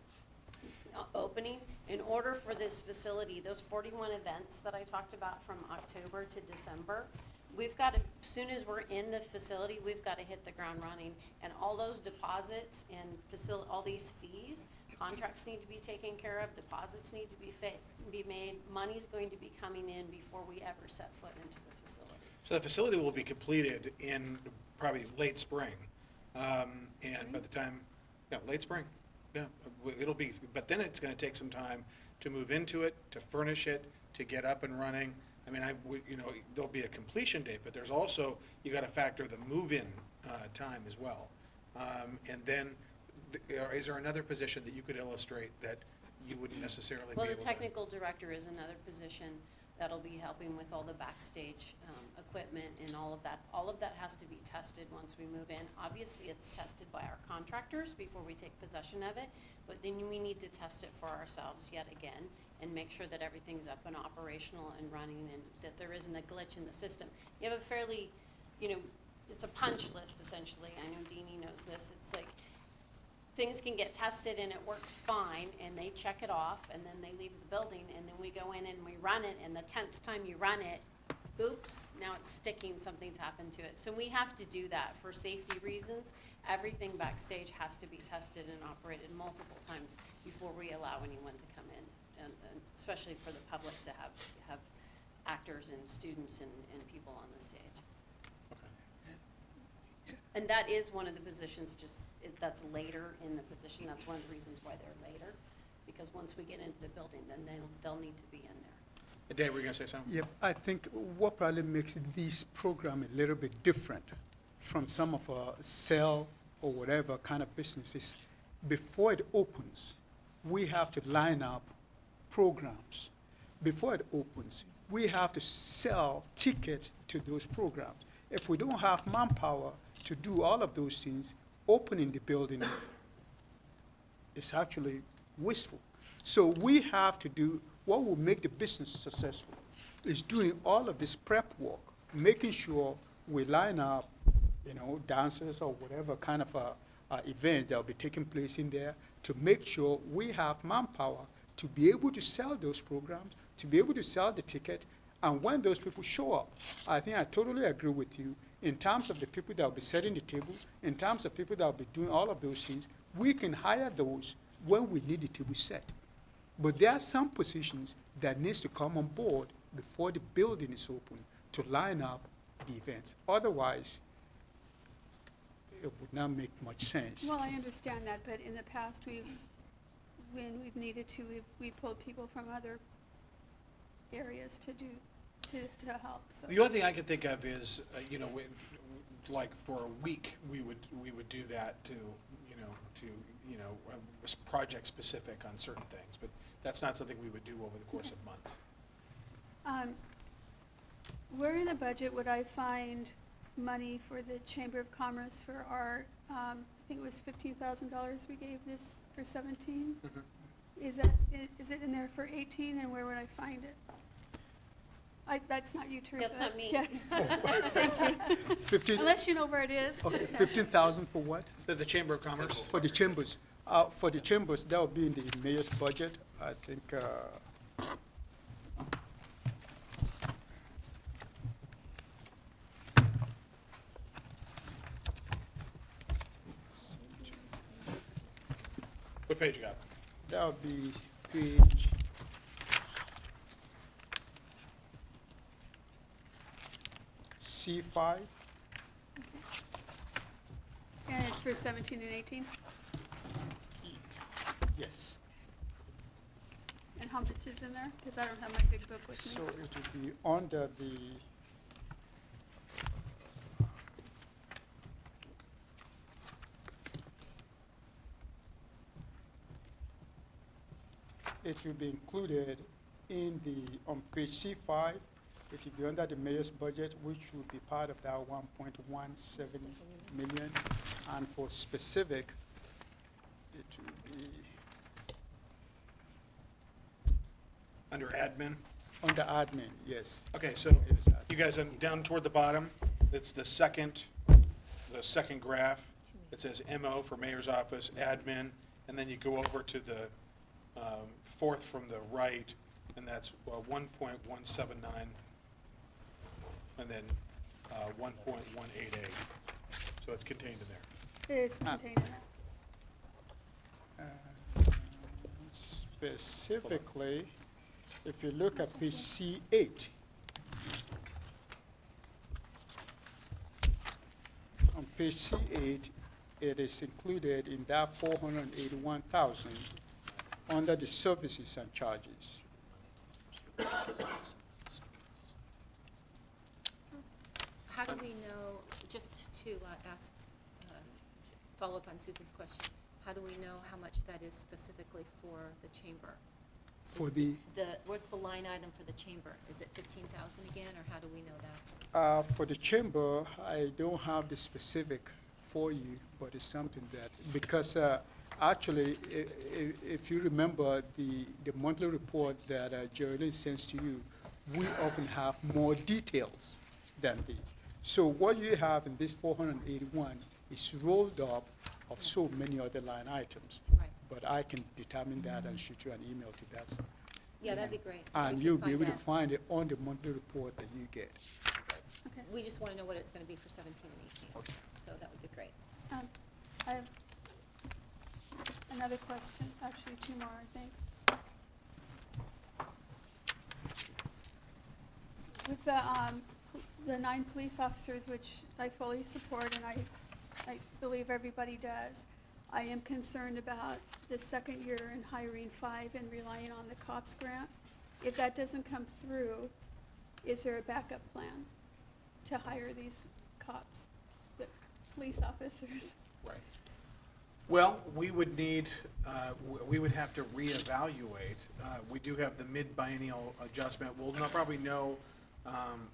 opening. In order for this facility, those 41 events that I talked about from October to December, we've got to, as soon as we're in the facility, we've got to hit the ground running. And all those deposits and all these fees, contracts need to be taken care of, deposits need to be made, money's going to be coming in before we ever set foot into the facility. So the facility will be completed in probably late spring. And by the time, late spring. Yeah, it'll be, but then it's gonna take some time to move into it, to furnish it, to get up and running. I mean, there'll be a completion date, but there's also, you gotta factor the move-in time as well. And then, is there another position that you could illustrate that you wouldn't necessarily be able Well, to? the technical director is another position that'll be helping with all the backstage equipment and all of that. All of that has to be tested once we move in. Obviously, it's tested by our contractors before we take possession of it, but then we need to test it for ourselves yet again and make sure that everything's up and operational and running and that there isn't a glitch in the system. You have a fairly, it's a punch list essentially. I know Deanie knows this. It's like, things can get tested and it works fine, and they check it off, and then they leave the building, and then we go in and we run it, and the 10th time you run it, oops, now it's sticking, something's happened to it. So we have to do that for safety reasons. Everything backstage has to be tested and operated multiple times before we allow anyone to come in, and especially for the public to have actors and students and people on the stage. And that is one of the positions, that's later in the position. That's one of the reasons why they're later, because once we get into the building, then they'll need to be in there. Dave, were you gonna say something? Yep, I think what probably makes this program a little bit different from some of our sell or whatever kind of businesses, before it opens, we have to line up programs. Before it opens, we have to sell tickets to those programs. If we don't have manpower to do all of those things, opening the building is actually wasteful. So we have to do what will make the business successful, is doing all of this prep work, making sure we line up, dancers or whatever kind of events that will be taking place in there, to make sure we have manpower to be able to sell those programs, to be able to sell the ticket. And when those people show up, I think I totally agree with you. In terms of the people that will be setting the table, in terms of people that will be doing all of those things, we can hire those when we need the table set. But there are some positions that needs to come on board before the building is open to line up the events. Otherwise, it would not make much sense. Well, I understand that, but in the past, when we've needed to, we pulled people from other areas to help, so. The only thing I can think of is, like for a week, we would do that to was project specific on certain things, but that's not something we would do over the course of months. Where in the budget would I find money for the Chamber of Commerce for our, I think it was $15,000 we gave this for 17? Mhm. Is it in there for 18, and where would I find it? That's not you, Teresa. That's not me. Yes. 15, Unless you know where it is. okay, 15,000 for what? The Chamber of Commerce. For the chambers. For the chambers, that will be in the mayor's budget, I think. What page you got? That would be page C5. And it's for 17 and 18? Yes. And how much is in there? Because I don't have my big book with So me. it would be under the, it will be included in the, on page C5, it will be under the mayor's budget, which will be part of that 1.17 million. And for specific, it will be Under admin. under admin, yes. Okay, so It is admin. you guys, down toward the bottom, it's the second graph. It says MO for mayor's office, admin, and then you go over to the fourth from the right, and that's 1.179, and then 1.188. So it's contained in there. It is contained in that. Specifically, if you look at page C8, on page C8, it is included in that 481,000 under the services and charges. How do we know, just to ask, follow up on Susan's question, how do we know how much that is specifically for the chamber? For Is the, what's the line item for the chamber? Is it 15,000 again, or how do we know that? for the chamber, I don't have the specific for you, but it's something that, because actually, if you remember the monthly report that Geraldine sends to you, we often have more details than these. So what you have in this 481 is rolled up of so many other line items. Right. But I can determine that and shoot you an email to that. Yeah, that'd be great. if And we you'll could be able to that. find it on the monthly report that you get. Okay. We just want to know what it's going to be for 17 and 18, so that would be great. I have another question, actually two more, I think. With the 9 police officers, which I fully support, and I believe everybody does, I am concerned about the second year and hiring 5 and relying on the COPS grant. If that doesn't come through, is there a backup plan to hire these cops, the police officers? Right. Well, we would need, we would have to reevaluate. We do have the mid-biennial adjustment. We'll probably know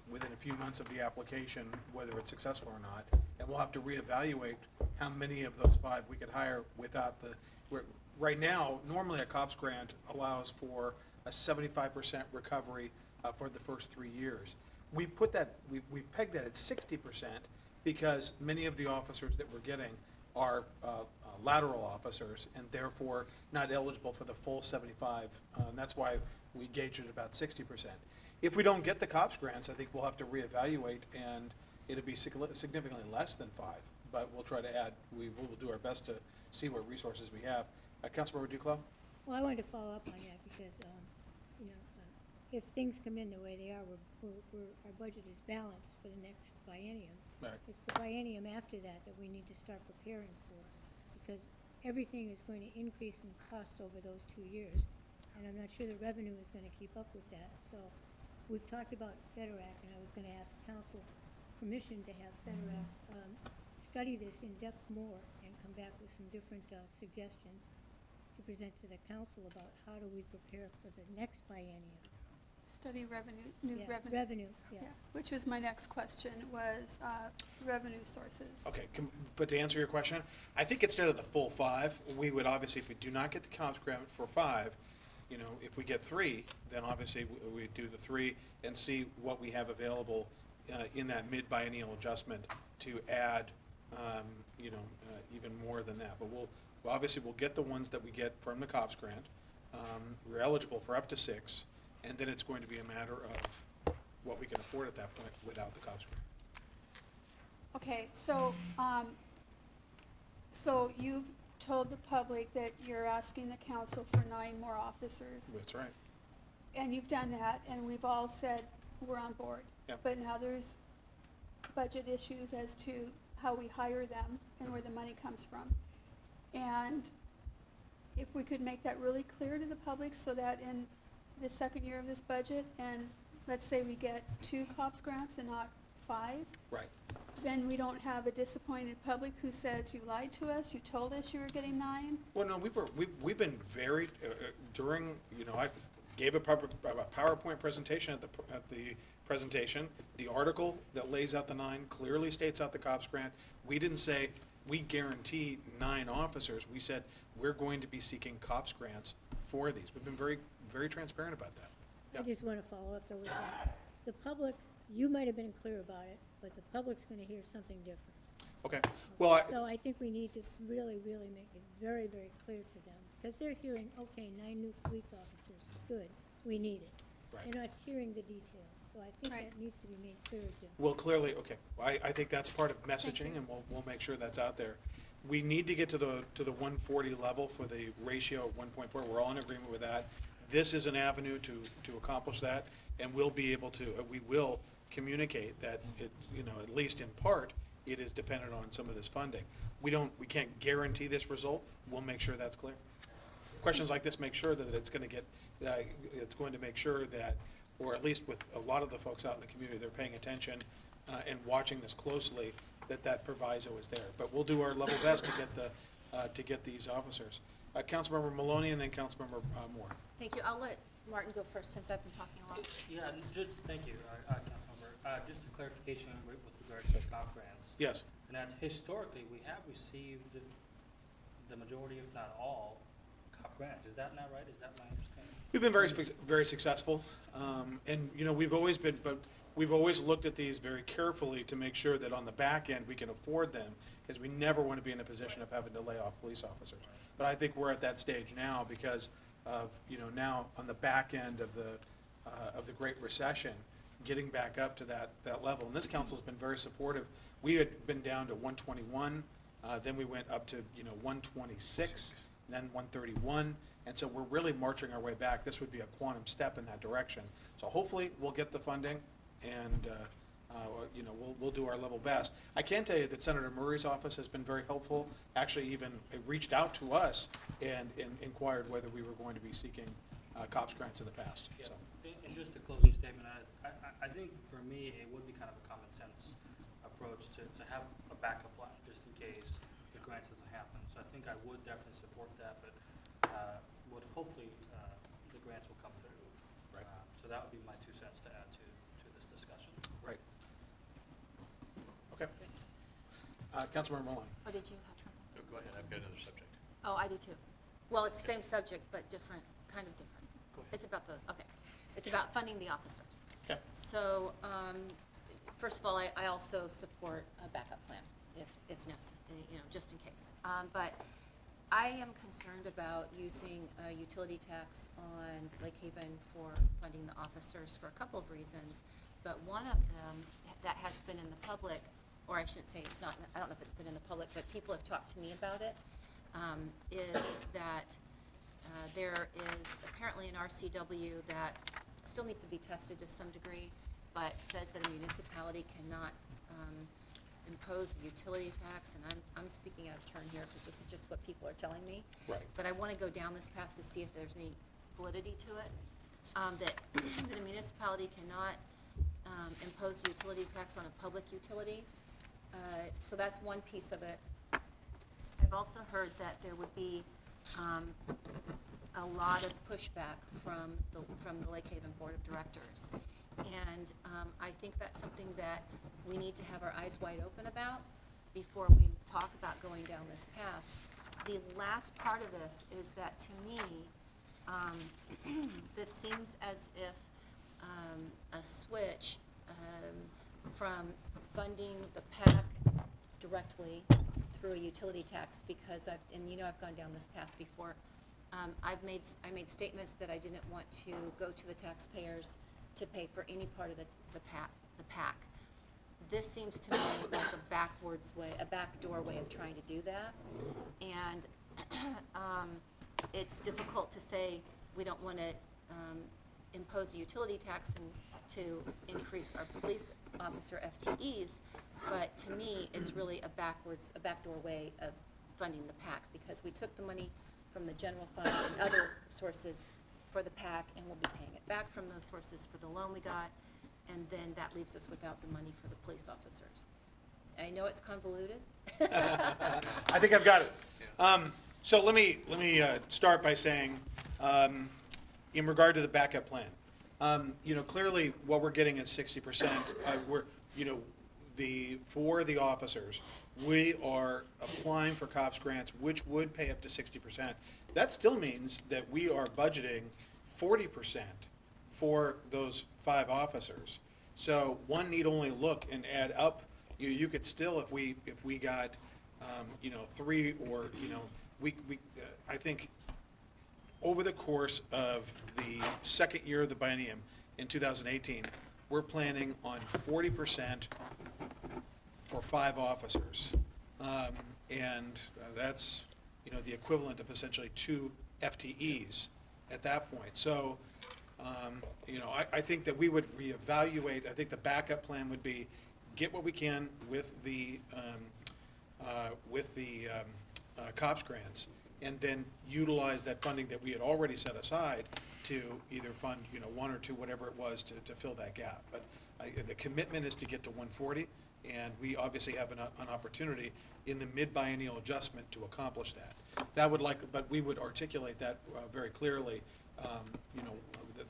within a few months of the application whether it's successful or not. And we'll have to reevaluate how many of those 5 we could hire without the, right now, normally a COPS grant allows for a 75% recovery for the first 3 years. We put that, we pegged that at 60% because many of the officers that we're getting are lateral officers and therefore not eligible for the full 75. And that's why we gauge it about 60%. If we don't get the COPS grants, I think we'll have to reevaluate and it'll be significantly less than 5, but we'll try to add, we will do our best to see what resources we have. Councilmember Duclos? Well, I wanted to follow up on that because, if things come in the way they are, our budget is balanced for the next biennium. Right. It's the biennium after that that we need to start preparing for, because everything is going to increase in cost over those 2 years, and I'm not sure the revenue is going to keep up with that. So we've talked about FEDERAC, and I was going to ask council permission to have FEDERAC study this in depth more and come back with some different suggestions to present to the council about how do we prepare for the next biennium. Study revenue, new Yeah, revenue. Revenue, yeah. Yeah, which was my next question, was revenue sources. Okay, but to answer your question, I think instead of the full 5, we would obviously, if we do not get the COPS grant for 5, you know, if we get 3, then obviously we do the 3 and see what we have available in that mid-biennial adjustment to add, you know, even more than that. But obviously we'll get the ones that we get from the COPS grant. We're eligible for up to 6, and then it's going to be a matter of what we can afford at that point without the COPS grant. Okay, so, so you've told the public that you're asking the council for 9 more officers, That's right. and you've done that, and we've all said we're on board. Yep. But now there's budget issues as to how we hire them and where the money comes from. And if we could make that really clear to the public so that in the second year of this budget, and let's say we get 2 COPS grants and not 5, Right. then we don't have a disappointed public who says, you lied to us, you told us you were getting 9. Well, no, we've been very, during, you know, I gave a PowerPoint presentation at the presentation. The article that lays out the 9 clearly states out the COPS grant. We didn't say, we guarantee 9 officers. We said, we're going to be seeking COPS grants for these. We've been very, very transparent about that. I Yep. just want to follow up though with that. The public, you might have been clear about it, but the public's going to hear something different. Okay, well, So I think we need to really, really make it very, very clear to them, because they're hearing, okay, 9 new police officers, good, we need it. Right. They're not hearing the details, so I think Right. that needs to be made clear to them. well, clearly, okay, I think that's part of messaging, and we'll make sure that's out there. We need to get to the 140 level for the ratio of 1.4. We're all in agreement with that. This is an avenue to accomplish that, and we'll be able to, we will communicate that it, you know, at least in part, it is dependent on some of this funding. We can't guarantee this result. We'll make sure that's clear. Questions like this make sure that it's going to get, it's going to make sure that, or at least with a lot of the folks out in the community, they're paying attention and watching this closely, that proviso is there. But we'll do our level best to get these officers. Councilmember Maloney and then Councilmember Moore. Thank you. I'll let Martin go first since I've been talking a lot. Yeah, just, thank you, Councilmember. Just a clarification with regard to the COP grants. Yes. And that historically, we have received the majority, if not all, COP grants. Is that not right? Is that my understanding? We've been very successful, and, you know, we've always looked at these very carefully to make sure that on the back end, we can afford them, because we never want to be in a position of having to lay off police officers. But I think we're at that stage now because of, you know, now on the back end of the Great Recession, getting back up to that level. And this council's been very supportive. We had been down to 121, then we went up to, you know, 126, then 131. And so we're really marching our way back. This would be a quantum step in that direction. So hopefully we'll get the funding, and you know, we'll do our level best. I can tell you that Senator Murray's office has been very helpful. Actually, even reached out to us and inquired whether we were going to be seeking COPS grants in the past. Yeah. So. And just a closing statement, I think for me, it would be kind of a common sense approach to have a backup plan, just in case the grants doesn't happen. So I think I would definitely support that, but would hopefully the grants will come through. Right. So that would be my 2 cents to add to this discussion. Right. Okay. Councilmember Maloney. Or did you have something? No, go ahead, I've got another subject. Oh, I do too. Well, it's the same subject, but different, kind of different. Go ahead. It's about it's about funding the officers. Okay. So, first of all, I also support a backup plan if necessary, you know, just in case. But I am concerned about using a utility tax on Lake Haven for funding the officers for a couple of reasons. But one of them that has been in the public, or I shouldn't say it's not, I don't know if it's been in the public, but people have talked to me about it, is that there is apparently an RCW that still needs to be tested to some degree, but says that a municipality cannot impose a utility tax, and I'm speaking out of turn here because this is just what people are telling me. Right. But I want to go down this path to see if there's any validity to it, that a municipality cannot impose a utility tax on a public utility. So that's one piece of it. I've also heard that there would be a lot of pushback from the Lake Haven Board of Directors. And I think that's something that we need to have our eyes wide open about before we talk about going down this path. The last part of this is that, to me, this seems as if a switch from funding the PAC directly through a utility tax, because I've gone down this path before. I made statements that I didn't want to go to the taxpayers to pay for any part of the PAC. This seems to me like a backdoor way of trying to do that. And it's difficult to say we don't want to impose a utility tax and to increase our police officer FTEs, but to me, it's really a backdoor way of funding the PAC, because we took the money from the general fund and other sources for the PAC, and we'll be paying it back from those sources for the loan we got, and then that leaves us without the money for the police officers. I know it's convoluted. I think I've got it. So let me start by saying, in regard to the backup plan, clearly what we're getting is 60%. For the officers, we are applying for COPS grants, which would pay up to 60%. That still means that we are budgeting 40% for those 5 officers. So one need only look and add up. You could still, if we got, 3 or, I think over the course of the second year of the biennium in 2018, we're planning on 40% for 5 officers. And that's, the equivalent of essentially 2 FTEs at that point. So, I think that we would reevaluate. I think the backup plan would be get what we can with the COPS grants, and then utilize that funding that we had already set aside to either fund, 1 or 2, whatever it was, to fill that gap. But the commitment is to get to 140, and we obviously have an opportunity in the mid-biennial adjustment to accomplish that. But we would articulate that very clearly.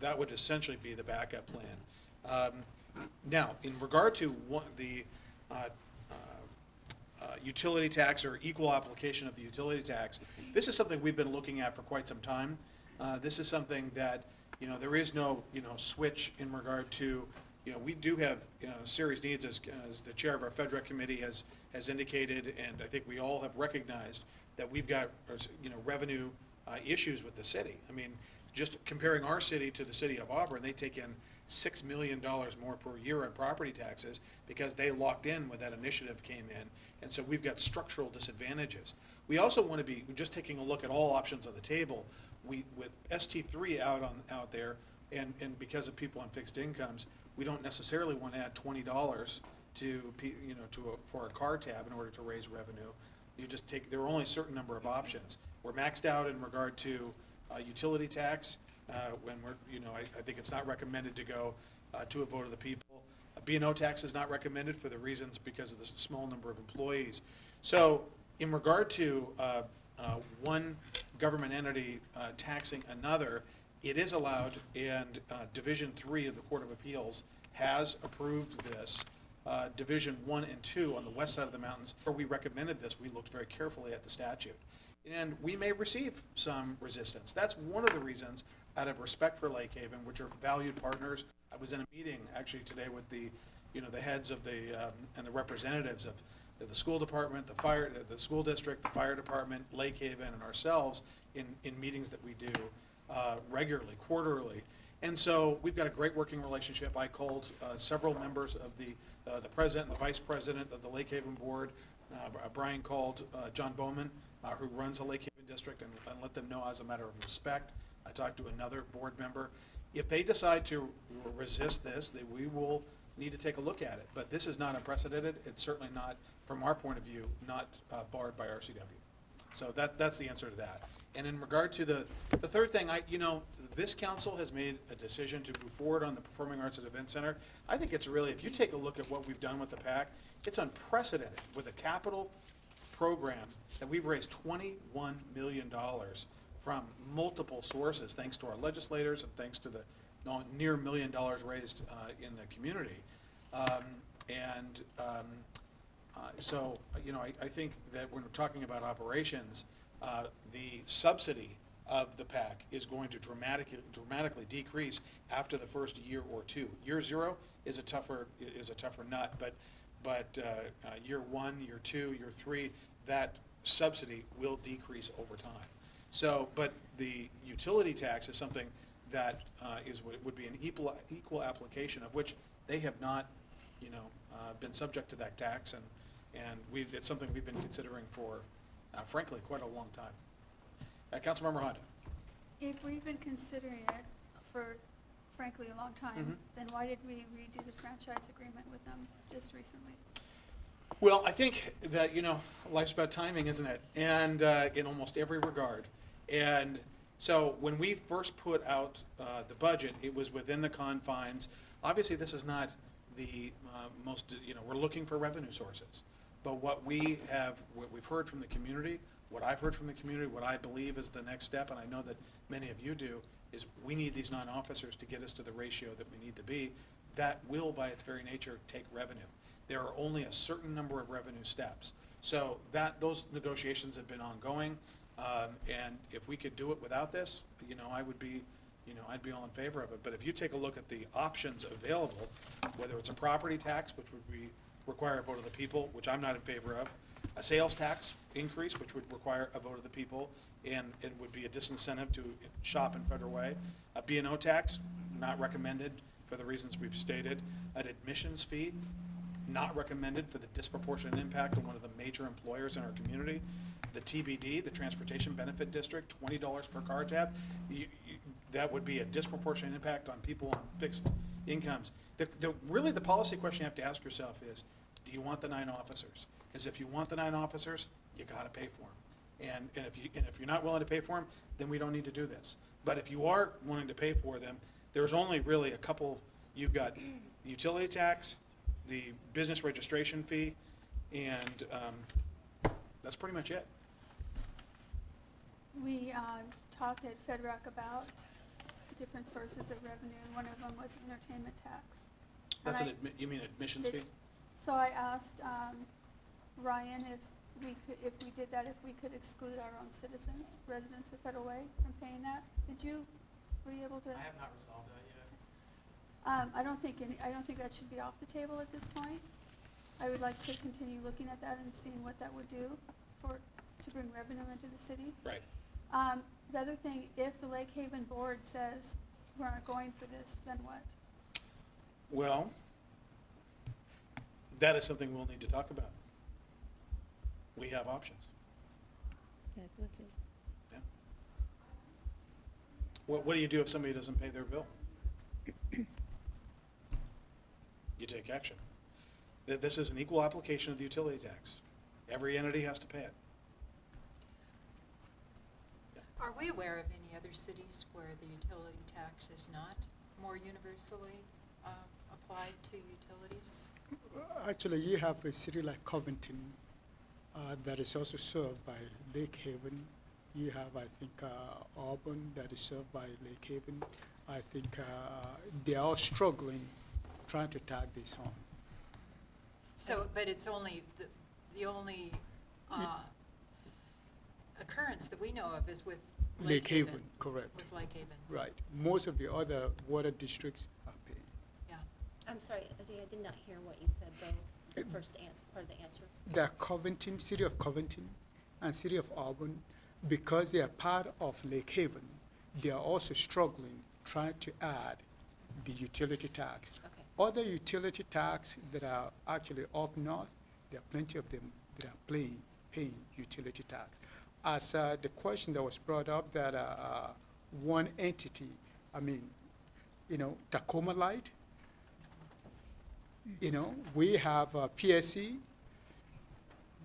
That would essentially be the backup plan. Now, in regard to the utility tax or equal application of the utility tax, this is something we've been looking at for quite some time. This is something that, there is no, switch in regard to, we do have, serious needs as the chair of our FedRec committee has indicated, and I think we all have recognized that we've got, revenue issues with the city. I mean, just comparing our city to the city of Auburn, they take in $6 million more per year in property taxes because they locked in when that initiative came in. And so we've got structural disadvantages. We also want to be just taking a look at all options on the table. With ST3 out there, and because of people on fixed incomes, we don't necessarily want to add $20 for a car tab in order to raise revenue. There are only a certain number of options. We're maxed out in regard to utility tax, when I think it's not recommended to go to a vote of the people. A B&O tax is not recommended for the reasons because of the small number of employees. So in regard to one government entity taxing another, it is allowed, and Division 3 of the Court of Appeals has approved this. Division 1 and 2 on the west side of the mountains, where we recommended this, we looked very carefully at the statute. And we may receive some resistance. That's one of the reasons, out of respect for Lake Haven, which are valued partners. I was in a meeting actually today with the heads of and the representatives of the school department, the school district, the fire department, Lake Haven, and ourselves in meetings that we do regularly, quarterly. And so we've got a great working relationship. I called several members of the president and the vice president of the Lake Haven board. Brian called John Bowman, who runs the Lake Haven district, and let them know as a matter of respect. I talked to another board member. If they decide to resist this, we will need to take a look at it. But this is not unprecedented. It's certainly not, from our point of view, not barred by RCW. So that's the answer to that. And in regard to the third thing, this council has made a decision to move forward on the Performing Arts and Event Center. I think it's really, if you take a look at what we've done with the PAC, it's unprecedented with a capital program that we've raised $21 million from multiple sources, thanks to our legislators and thanks to the near $1 million raised in the community. So, I think that when we're talking about operations, the subsidy of the PAC is going to dramatically decrease after the first year or two. Year zero is a tougher nut, but year one, year two, year three, that subsidy will decrease over time. So, but the utility tax is something that would be an equal application, of which they have not, been subject to that tax, and it's something we've been considering for, frankly, quite a long time. Councilmember Honda. If we've been considering it for frankly a long time, then why did we redo the franchise agreement with them just recently? Well, I think that, life's about timing, isn't it? And in almost every regard. And so when we first put out the budget, it was within the confines. Obviously, this is not the most, we're looking for revenue sources. But what we've heard from the community, what I've heard from the community, what I believe is the next step, and I know that many of you do, is we need these 9 officers to get us to the ratio that we need to be. That will, by its very nature, take revenue. There are only a certain number of revenue steps. So those negotiations have been ongoing, and if we could do it without this, I'd be all in favor of it. But if you take a look at the options available, whether it's a property tax, which would require a vote of the people, which I'm not in favor of, a sales tax increase, which would require a vote of the people, and it would be a disincentive to shop in Federal Way, a B&O tax, not recommended for the reasons we've stated, an admissions fee, not recommended for the disproportionate impact on one of the major employers in our community, the TBD, the Transportation Benefit District, $20 per car tab, that would be a disproportionate impact on people on fixed incomes. Really, the policy question you have to ask yourself is, do you want the 9 officers? Because if you want the 9 officers, you got to pay for them. And if you're not willing to pay for them, then we don't need to do this. But if you are willing to pay for them, there's only really a couple. You've got the utility tax, the business registration fee, and that's pretty much it. We talked at FedRec about different sources of revenue, and one of them was entertainment tax. That's you mean admissions fee? So I asked Ryan if we did that, if we could exclude our own citizens, residents of Federal Way, from paying that. Were you able to? I have not resolved that yet. I don't think that should be off the table at this point. I would like to continue looking at that and seeing what that would do to bring revenue into the city. Right. The other thing, if the Lake Haven board says we're not going for this, then what? Well, that is something we'll need to talk about. We have options. Yeah. What do you do if somebody doesn't pay their bill? You take action. This is an equal application of the utility tax. Every entity has to pay it. Are we aware of any other cities where the utility tax is not more universally applied to utilities? Actually, you have a city like Covington that is also served by Lake Haven. You have, I think, Auburn that is served by Lake Haven. I think they are all struggling trying to tag this on. So, but it's only, the only occurrence that we know of is with Lake Haven, correct. With Lake Haven. Right. Most of the other water districts are paying. Yeah. I'm sorry, Adi, I did not hear what you said, though, the first part of the answer. The Covington, city of Covington and city of Auburn, because they are part of Lake Haven, they are also struggling trying to add the utility tax. Okay. Other utility tax that are actually up north, there are plenty of them that are paying utility tax. As the question that was brought up that one entity, Tacoma Light, we have PSC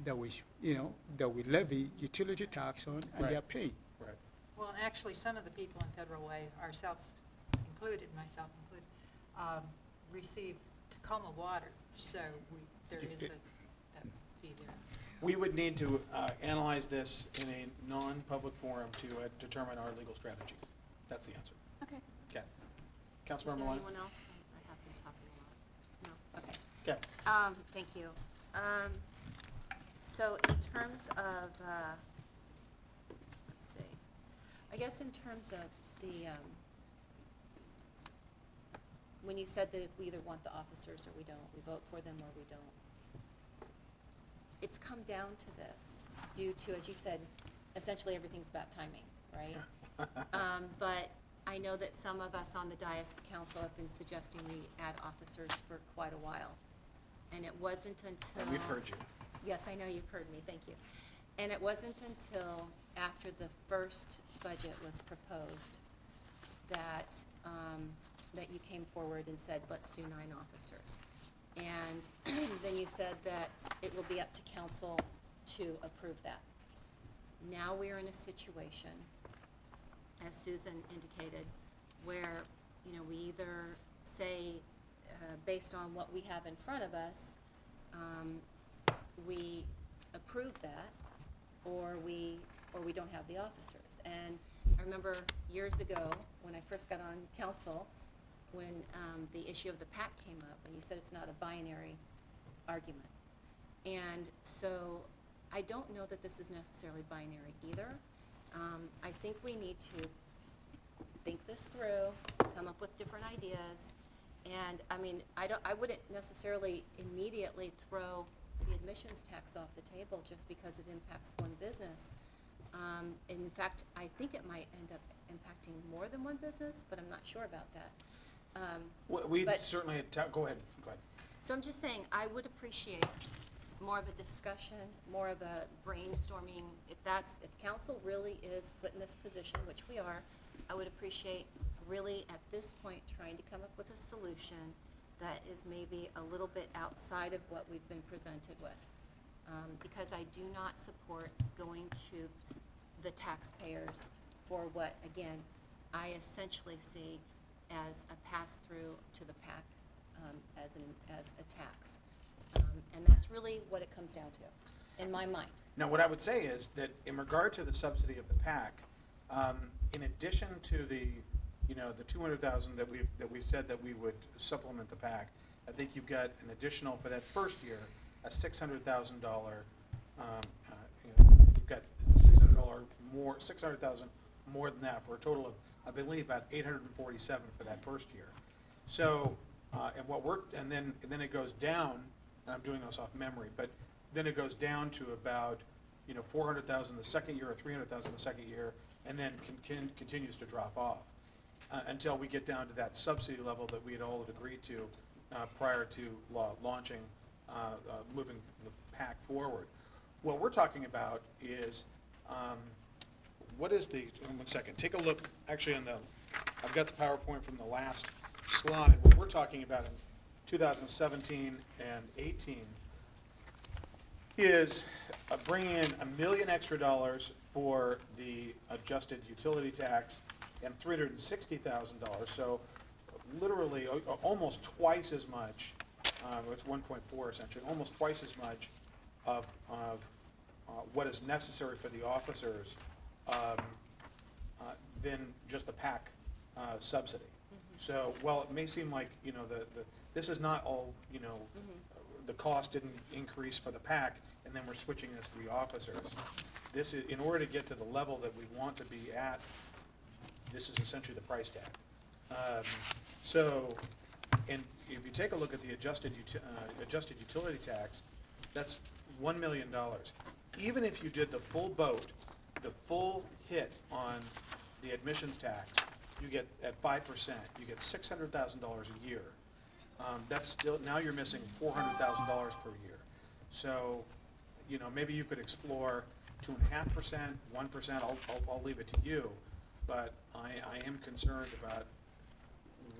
that we levy utility tax on, and Right. they are paying. Right. Well, actually, some of the people in Federal Way, ourselves included, myself included, receive Tacoma water, so there is that fee there. We would need to analyze this in a non-public forum to determine our legal strategy. That's the answer. Okay. Okay. Is Councilmember there Malone? anyone else? I have been talking a lot. No? Okay. Okay. Thank you. So in terms of, let's see, I guess in terms of the, when you said that if we either want the officers or we don't, we vote for them or we don't, it's come down to this due to, as you said, essentially everything's about timing, right? But I know that some of us on the dais, the council, have been suggesting we add officers for quite a while. And it wasn't until. We've heard you. Yes, I know you've heard me, thank you. And it wasn't until after the first budget was proposed that, that you came forward and said, let's do 9 officers. And then you said that it will be up to council to approve that. Now we're in a situation, as Susan indicated, where, you know, we either say, based on what we have in front of us, we approve that, or we don't have the officers. And I remember years ago, when I first got on council, when the issue of the PAC came up, and you said it's not a binary argument. And so I don't know that this is necessarily binary either. I think we need to think this through, come up with different ideas. And I mean, I wouldn't necessarily immediately throw the admissions tax off the table just because it impacts one business. In fact, I think it might end up impacting more than one business, but I'm not sure about that. We but- certainly, go ahead. So I'm just saying, I would appreciate more of a discussion, more of a brainstorming. If council really is put in this position, which we are, I would appreciate really at this point trying to come up with a solution that is maybe a little bit outside of what we've been presented with. Because I do not support going to the taxpayers for what, again, I essentially see as a pass-through to the PAC as a tax. And that's really what it comes down to, in my mind. Now, what I would say is that in regard to the subsidy of the PAC, in addition to the, you know, the 200,000 that we said that we would supplement the PAC, I think you've got an additional for that first year, a $600,000. You've got $600 more, $600,000 more than that for a total of, I believe, about 847 for that first year. So, and then it goes down. And I'm doing this off memory, but then it goes down to about, you know, 400,000 the second year or 300,000 the second year, and then continues to drop off until we get down to that subsidy level that we had all agreed to prior to launching, moving the PAC forward. What we're talking about is, what is the, one second, take a look, actually I've got the PowerPoint from the last slide. What we're talking about in 2017 and 18 is bringing in $1 million extra for the adjusted utility tax and $360,000. So literally almost twice as much, it's 1.4 essentially, almost twice as much of what is necessary for the officers than just the PAC subsidy. So while it may seem like, you know, this is not all, you know, the cost didn't increase for the PAC, and then we're switching this to the officers. This is, in order to get to the level that we want to be at, this is essentially the price tag. So, and if you take a look at the adjusted utility tax, that's $1 million. Even if you did the full boat, the full hit on the admissions tax, you get at 5%, you get $600,000 a year. That's still, now you're missing $400,000 per year. So, you know, maybe you could explore 2.5%, 1%, I'll leave it to you, but I am concerned about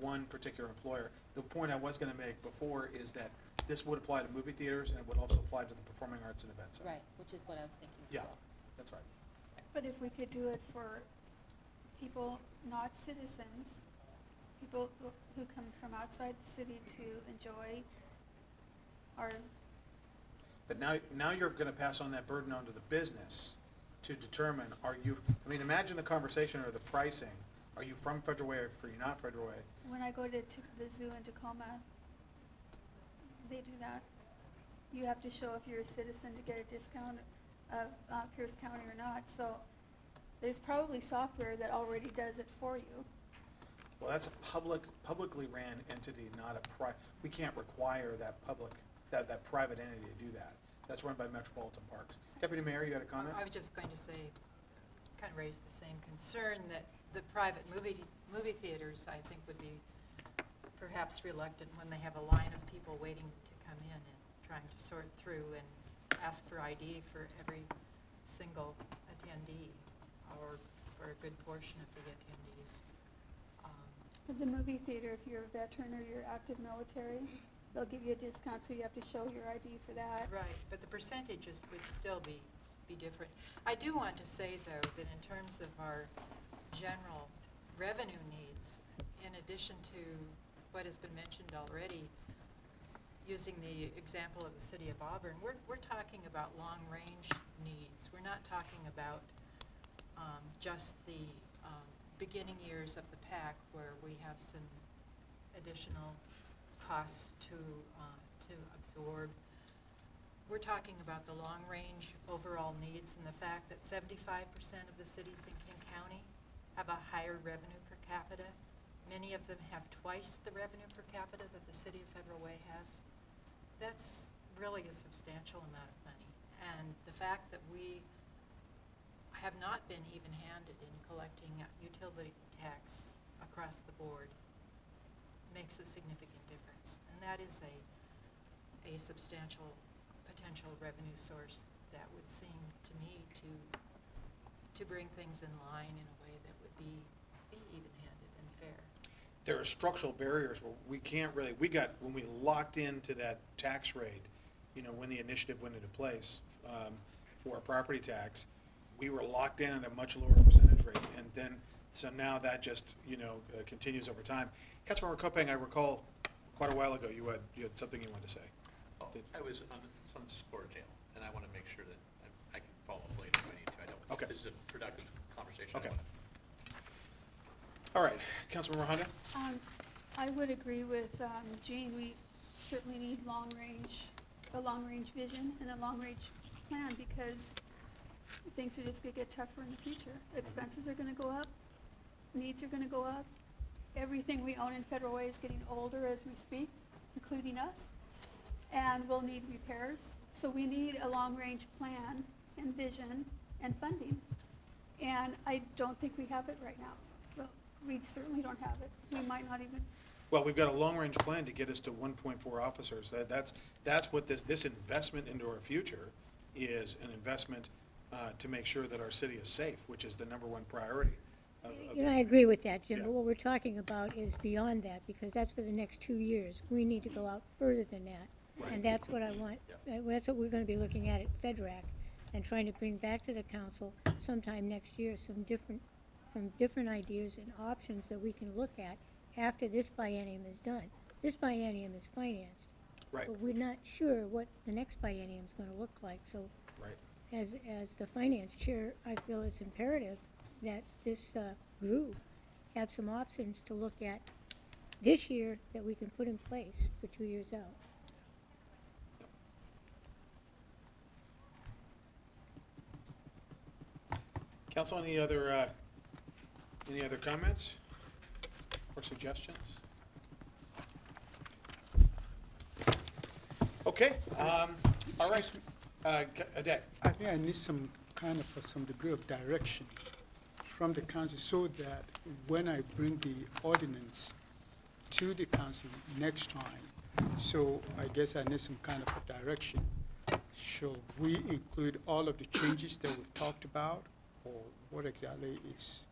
one particular employer. The point I was gonna make before is that this would apply to movie theaters and it would also apply to the performing arts and events center. Right, which is what I was thinking. Yeah, that's right. But if we could do it for people not citizens, people who come from outside the city to enjoy our, But now you're gonna pass on that burden onto the business to determine, are you, I mean, imagine the conversation or the pricing. Are you from Federal Way or are you not Federal Way? when I go to the zoo in Tacoma, they do that. You have to show if you're a citizen to get a discount of Pierce County or not, so There's probably software that already does it for you. Well, that's a publicly ran entity, not a we can't require that that private entity to do that. That's run by Metropolitan Parks. Deputy Mayor, you had a comment? I was just going to say, kind of raise the same concern that the private movie theaters, I think, would be perhaps reluctant when they have a line of people waiting to come in and trying to sort through and ask for ID for every single attendee, or for a good portion of the attendees. At the movie theater, if you're a veteran or you're active military, they'll give you a discount, so you have to show your ID for that. Right, but the percentages would still be different. I do want to say, though, that in terms of our general revenue needs, in addition to what has been mentioned already, using the example of the city of Auburn, we're talking about long-range needs. We're not talking about just the beginning years of the PAC, where we have some additional costs to absorb. We're talking about the long-range overall needs and the fact that 75% of the cities in King County have a higher revenue per capita. Many of them have twice the revenue per capita that the city of Federal Way has. That's really a substantial amount of money. And the fact that we have not been even-handed in collecting utility tax across the board makes a significant difference. And that is a substantial potential revenue source that would seem to me to bring things in line in a way that would be even-handed and fair. There are structural barriers where we can't really, when we locked into that tax rate, when the initiative went into place for a property tax, we were locked in at a much lower percentage rate, and then, so now that just, continues over time. Councilmember Kopeng, I recall quite a while ago, you had something you wanted to say. Oh, I was on the score jail, and I want to make sure that I can follow up later if I need to. I don't. Okay. This is a productive conversation. Okay. All right, Councilmember Honda? I would agree with Jean. We certainly need a long-range vision and a long-range plan, because things are just going to get tougher in the future. Expenses are going to go up. Needs are going to go up. Everything we own in Federal Way is getting older as we speak, including us, and we'll need repairs. So we need a long-range plan and vision and funding. And I don't think we have it right now. Well, we certainly don't have it. We might not even. Well, we've got a long-range plan to get us to 1.4 officers. That's what this investment into our future is, an investment to make sure that our city is safe, which is the number one priority. I agree with that, Jim, Yeah. but what we're talking about is beyond that, because that's for the next 2 years. We need to go out further than that. Right. And that's what I want, that's what we're gonna be looking at FedRAC, and trying to bring back to the council sometime next year some different ideas and options that we can look at after this biennium is done. This biennium is financed. Right. But we're not sure what the next biennium is gonna look like, so Right. as the finance chair, I feel it's imperative that this group have some options to look at this year that we can put in place for 2 years out. Council, any other comments or suggestions? Okay, all right. Adet. I think I need some degree of direction from the council, so that when I bring the ordinance to the council next time, so I guess I need some kind of a direction. Shall we include all of the changes that we've talked about, or what exactly is?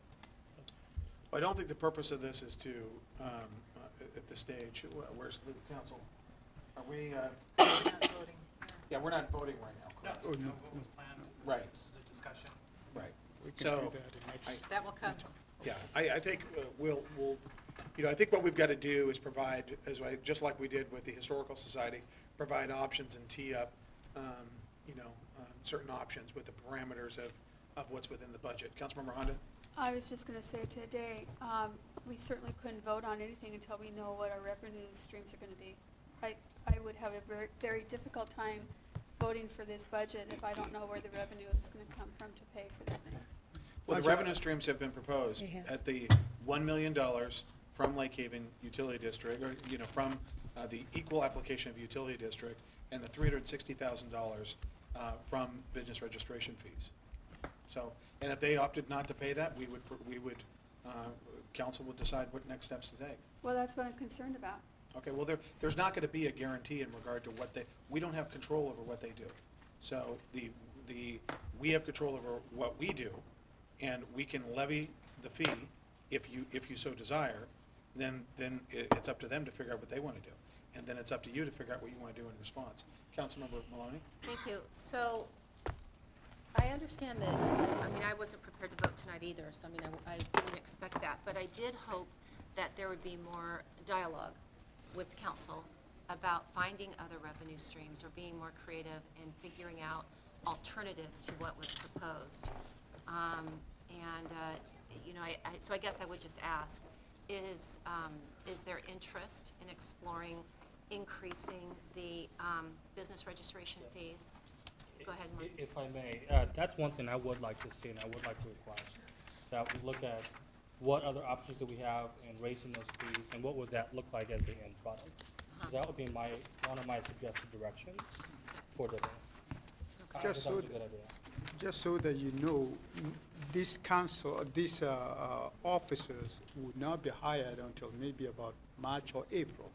I don't think the purpose of this is to, at this stage, where's the legal counsel? Are we, We're not voting. yeah, we're not voting right now, No, correct? Oh, no no, vote was planned. Right. This is a discussion. Right. We can So, do that the next. That will come. Yeah, I think we'll, I think what we've got to do is provide, just like we did with the Historical Society, provide options and tee up, certain options with the parameters of what's within the budget. Councilmember Honda? I was just going to say today, we certainly couldn't vote on anything until we know what our revenue streams are going to be. I would have a very, very difficult time voting for this budget if I don't know where the revenue is going to come from to pay for the things. Well, the Actually, revenue streams have been proposed They have. at the $1 million from Lake Haven Utility District, or, from the equal application of utility district, and the $360,000 from business registration fees. So, and if they opted not to pay that, council would decide what next steps to take. Well, that's what I'm concerned about. Okay, well, there's not gonna be a guarantee in regard to what we don't have control over what they do. So we have control over what we do, and we can levy the fee if you so desire, then it's up to them to figure out what they wanna do. And then it's up to you to figure out what you wanna do in response. Councilmember Maloney? Thank you. So I understand that, I mean, I wasn't prepared to vote tonight either, so I mean, I didn't expect that. But I did hope that there would be more dialogue with council about finding other revenue streams or being more creative in figuring out alternatives to what was proposed. So I guess I would just ask, is there interest in exploring increasing the business registration fees? Go ahead, Mark. If I may, that's one thing I would like to see, and I would like to request, that we look at what other options do we have in raising those fees, and what would that look like as the end product? So that would be one of my suggested directions for the day. I think Just that so was a good idea. Just so that you know, this council, these officers would not be hired until maybe about March or April.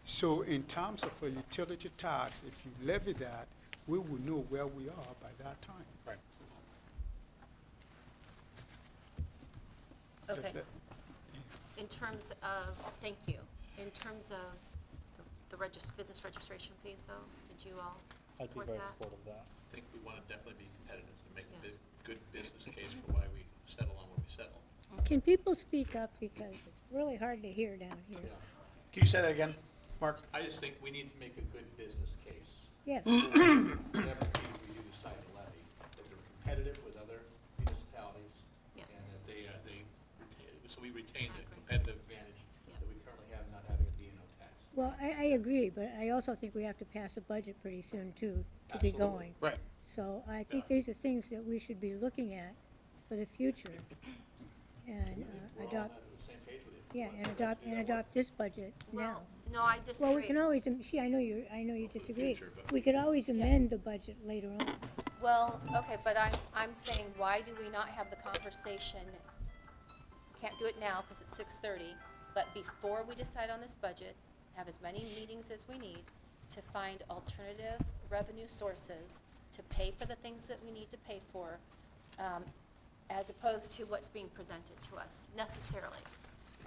So in terms of a utility tax, if you levy that, we will know where we are by that time. Right. Just Okay. that- In terms of, thank you, in terms of the business registration fees though, did you all I'd be support very that? supportive of that. I think we want to definitely be competitive and make a Yes. good business case for why we settle on what we settle. Can people speak up, because it's really hard to hear down here? Can you say that again, Mark? I just think we need to make a good business case. Yes. Whatever fees we do decide to levy, that they're competitive with other municipalities. Yes. And that so we retain the Agree. competitive advantage Yeah. that we currently have not having a B&O tax. Well, I agree, but I also think we have to pass a budget pretty soon too, to be Absolutely. going. Right. So I think Yeah. these are things that we should be looking at for the future. And We're all adopt, on the same page with you. yeah, We're and trying to adopt, do and that work. adopt this budget now. Well, no, I disagree. Well, we can always, I know you disagree. future, but- We could always amend the budget later on. Well, okay, but I'm saying, why do we not have the conversation? Can't do it now because it's 6:30, but before we decide on this budget, have as many meetings as we need to find alternative revenue sources to pay for the things that we need to pay for, as opposed to what's being presented to us necessarily.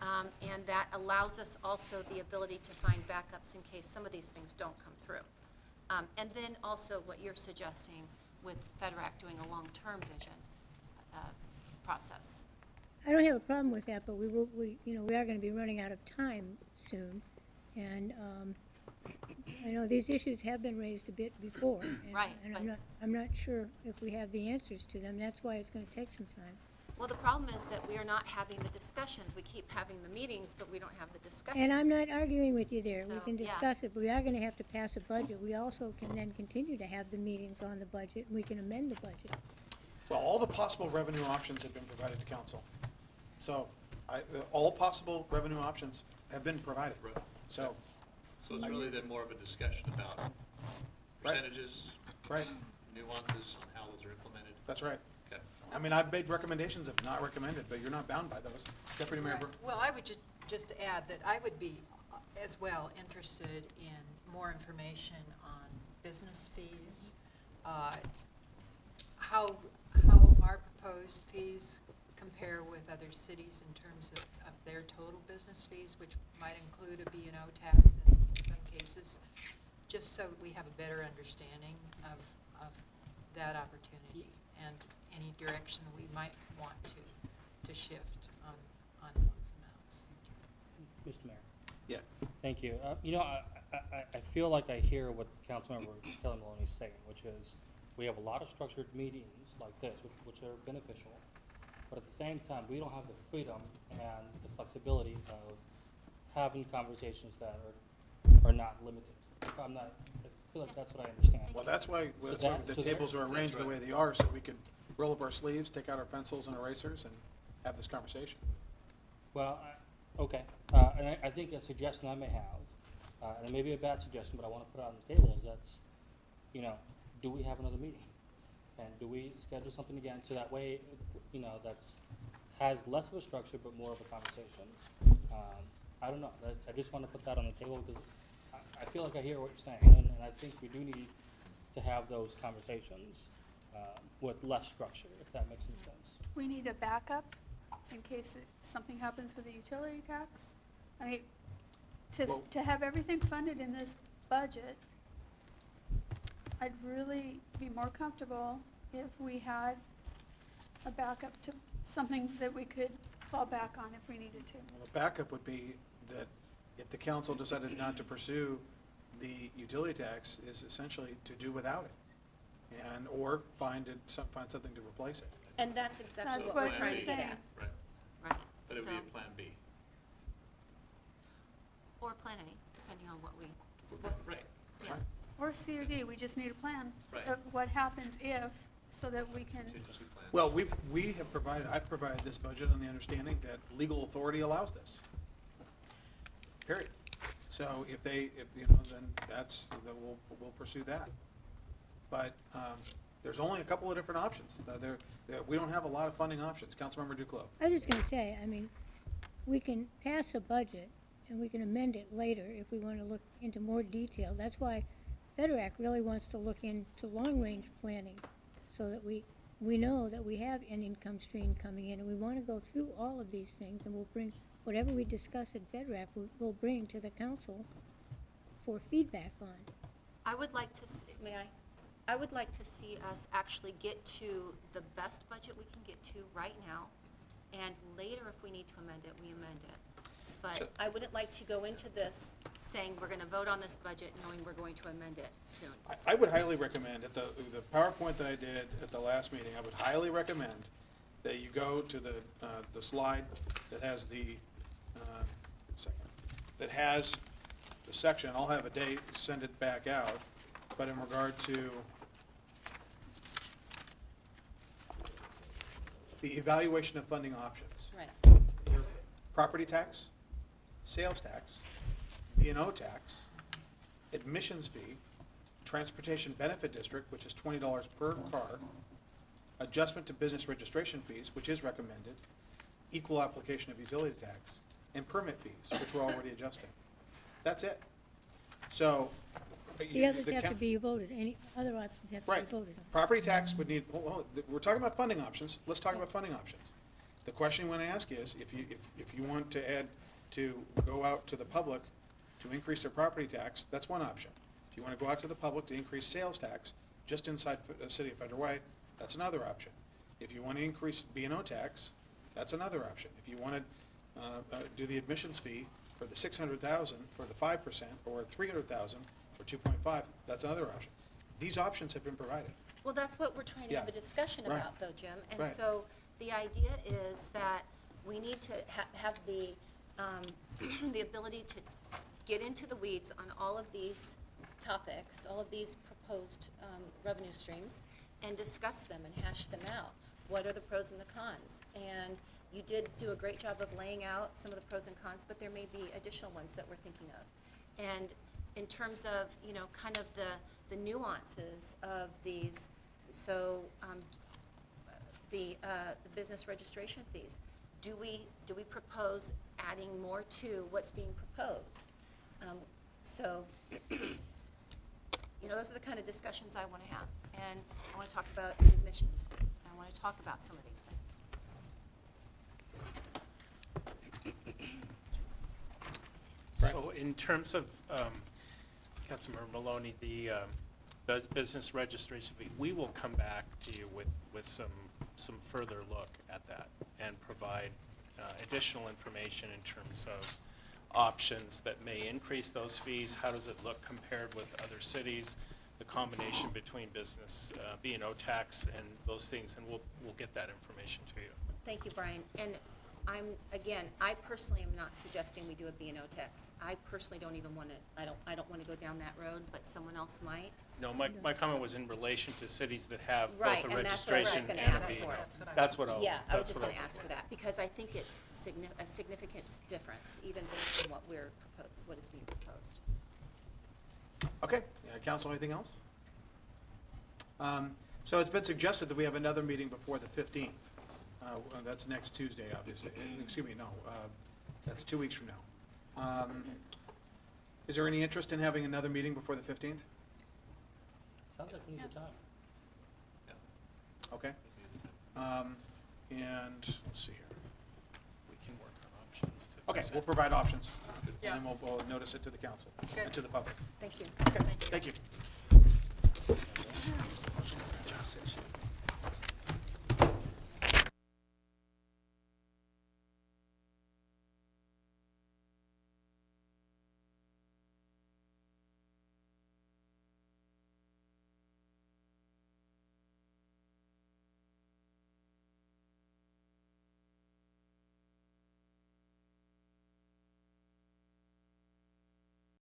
And that allows us also the ability to find backups in case some of these things don't come through. And then also what you're suggesting with FEDRAC doing a long-term vision process. I don't have a problem with that, but we are gonna be running out of time soon. And, I know these issues have been raised a bit before. Right, And but- I'm not sure if we have the answers to them. That's why it's gonna take some time. Well, the problem is that we are not having the discussions. We keep having the meetings, but we don't have the discussion. And I'm not arguing with you there. We So, can yeah. discuss it, but we are gonna have to pass a budget. We also can then continue to have the meetings on the budget, and we can amend the budget. Well, all the possible revenue options have been provided to council. So, all possible revenue options have been provided. Right. So, So it's really then more of a discussion about percentages, right, nuances, and how those are implemented. that's right. Okay. I mean, I've made recommendations of not recommended, but you're not bound by those. Deputy Mayor, Well, I would just add that I would be as well interested in more information on business fees, how our proposed fees compare with other cities in terms of their total business fees, which might include a B&O tax in some cases, just so we have a better understanding of that opportunity and any direction we might want to shift on those amounts. Mr. Mayor. yeah, Thank you. I feel like I hear what Councilmember Kelly Maloney is saying, which is we have a lot of structured meetings like this, which are beneficial, but at the same time, we don't have the freedom and the flexibility of having conversations that are not limited. I feel like that's what I understand. well, that's why So the that- tables are arranged the way they are, so we could roll up our sleeves, take out our pencils and erasers, and have this conversation. Well, okay, and I think a suggestion I may have, and it may be a bad suggestion, but I want to put it on the table, is that's, do we have another meeting? And do we schedule something again, so that way, has less of a structure, but more of a conversation? I don't know, I just want to put that on the table, because I feel like I hear what you're saying, and I think we do need to have those conversations with less structure, if that makes any sense. We need a backup in case something happens with the utility tax. I mean, Well- to have everything funded in this budget, I'd really be more comfortable if we had a backup to something that we could fall back on if we needed to. Well, the backup would be that if the council decided not to pursue the utility tax, is essentially to do without it, or find something to replace it. And that's exactly That's what we're what trying we're to get saying. at. Right, Right. but it would be So- a plan B. Or Plan A, depending on what we discuss. Right, Yeah. Or C or D, we just need a plan Right. of what happens if, so that we can, contingency plan. Well, I've provided this budget on the understanding that legal authority allows this. Period. So then we'll pursue that. But, there's only a couple of different options. We don't have a lot of funding options. Councilmember Duclos. I was just gonna say, I mean, we can pass a budget and we can amend it later if we wanna look into more detail. That's why FEDERAC really wants to look into long-range planning, so that we know that we have an income stream coming in, and we wanna go through all of these things, and we'll bring, whatever we discuss at FEDERAC, we'll bring to the council for feedback on. I would like to, may I? I would like to see us actually get to the best budget we can get to right now, and later, if we need to amend it, we amend it. But So- I wouldn't like to go into this saying we're gonna vote on this budget knowing we're going to amend it soon. I would highly recommend, at the PowerPoint that I did at the last meeting, I would highly recommend that you go to the slide that has the section. I'll have a date, send it back out, but in regard to the evaluation of funding options. Right. Your property tax, sales tax, B&O tax, admissions fee, transportation benefit district, which is $20 per car, adjustment to business registration fees, which is recommended, equal application of utility tax, and permit fees, which we're already adjusting. That's it. So. The others have to be voted, any other options have to Right. be voted on. Property tax would need, we're talking about funding options, let's talk about funding options. The question you want to ask is, if you want to go out to the public to increase their property tax, that's one option. If you want to go out to the public to increase sales tax just inside the city of Federal Way, that's another option. If you want to increase B&O tax, that's another option. If you want to do the admissions fee for the $600,000 for the 5%, or $300,000 for 2.5, that's another option. These options have been provided. Well, that's what we're trying to have a Yeah. discussion Right. about, though, Jim. And Right. so the idea is that we need to have the, the ability to get into the weeds on all of these topics, all of these proposed revenue streams, and discuss them and hash them out. What are the pros and the cons? And you did do a great job of laying out some of the pros and cons, but there may be additional ones that we're thinking of. And in terms of, kind of the nuances of these, so the business registration fees, do we propose adding more to what's being proposed? So, those are the kind of discussions I want to have. And I want to talk about admissions. I want to talk about some of these things. So in terms of, Councilmember Maloney, the business registration fee, we will come back to you with some further look at that and provide additional information in terms of options that may increase those fees. How does it look compared with other cities? The combination between business, B&O tax and those things, and we'll get that information to you. Thank you, Brian. And again, I personally am not suggesting we do a B&O tax. I personally don't even want to, I don't want to go down that road, but someone else might. No, my comment was in relation to cities that have Right, both a and that's what I was registration gonna and a ask B&O. for. That's what I'll. Yeah, I was that's just what going to I'll ask take. for that, because I think it's a significant difference, even based on what is being proposed. Okay, council, anything else? So it's been suggested that we have another meeting before the 15th. That's next Tuesday, obviously. Excuse me, no, that's 2 weeks from now. Is there any interest in having another meeting before the 15th? Sounds like we need the time. Okay. And, let's see here. We can work on options to. Okay, we'll provide options, and then we'll notice it to the council and to the public. Thank you. Okay, thank you.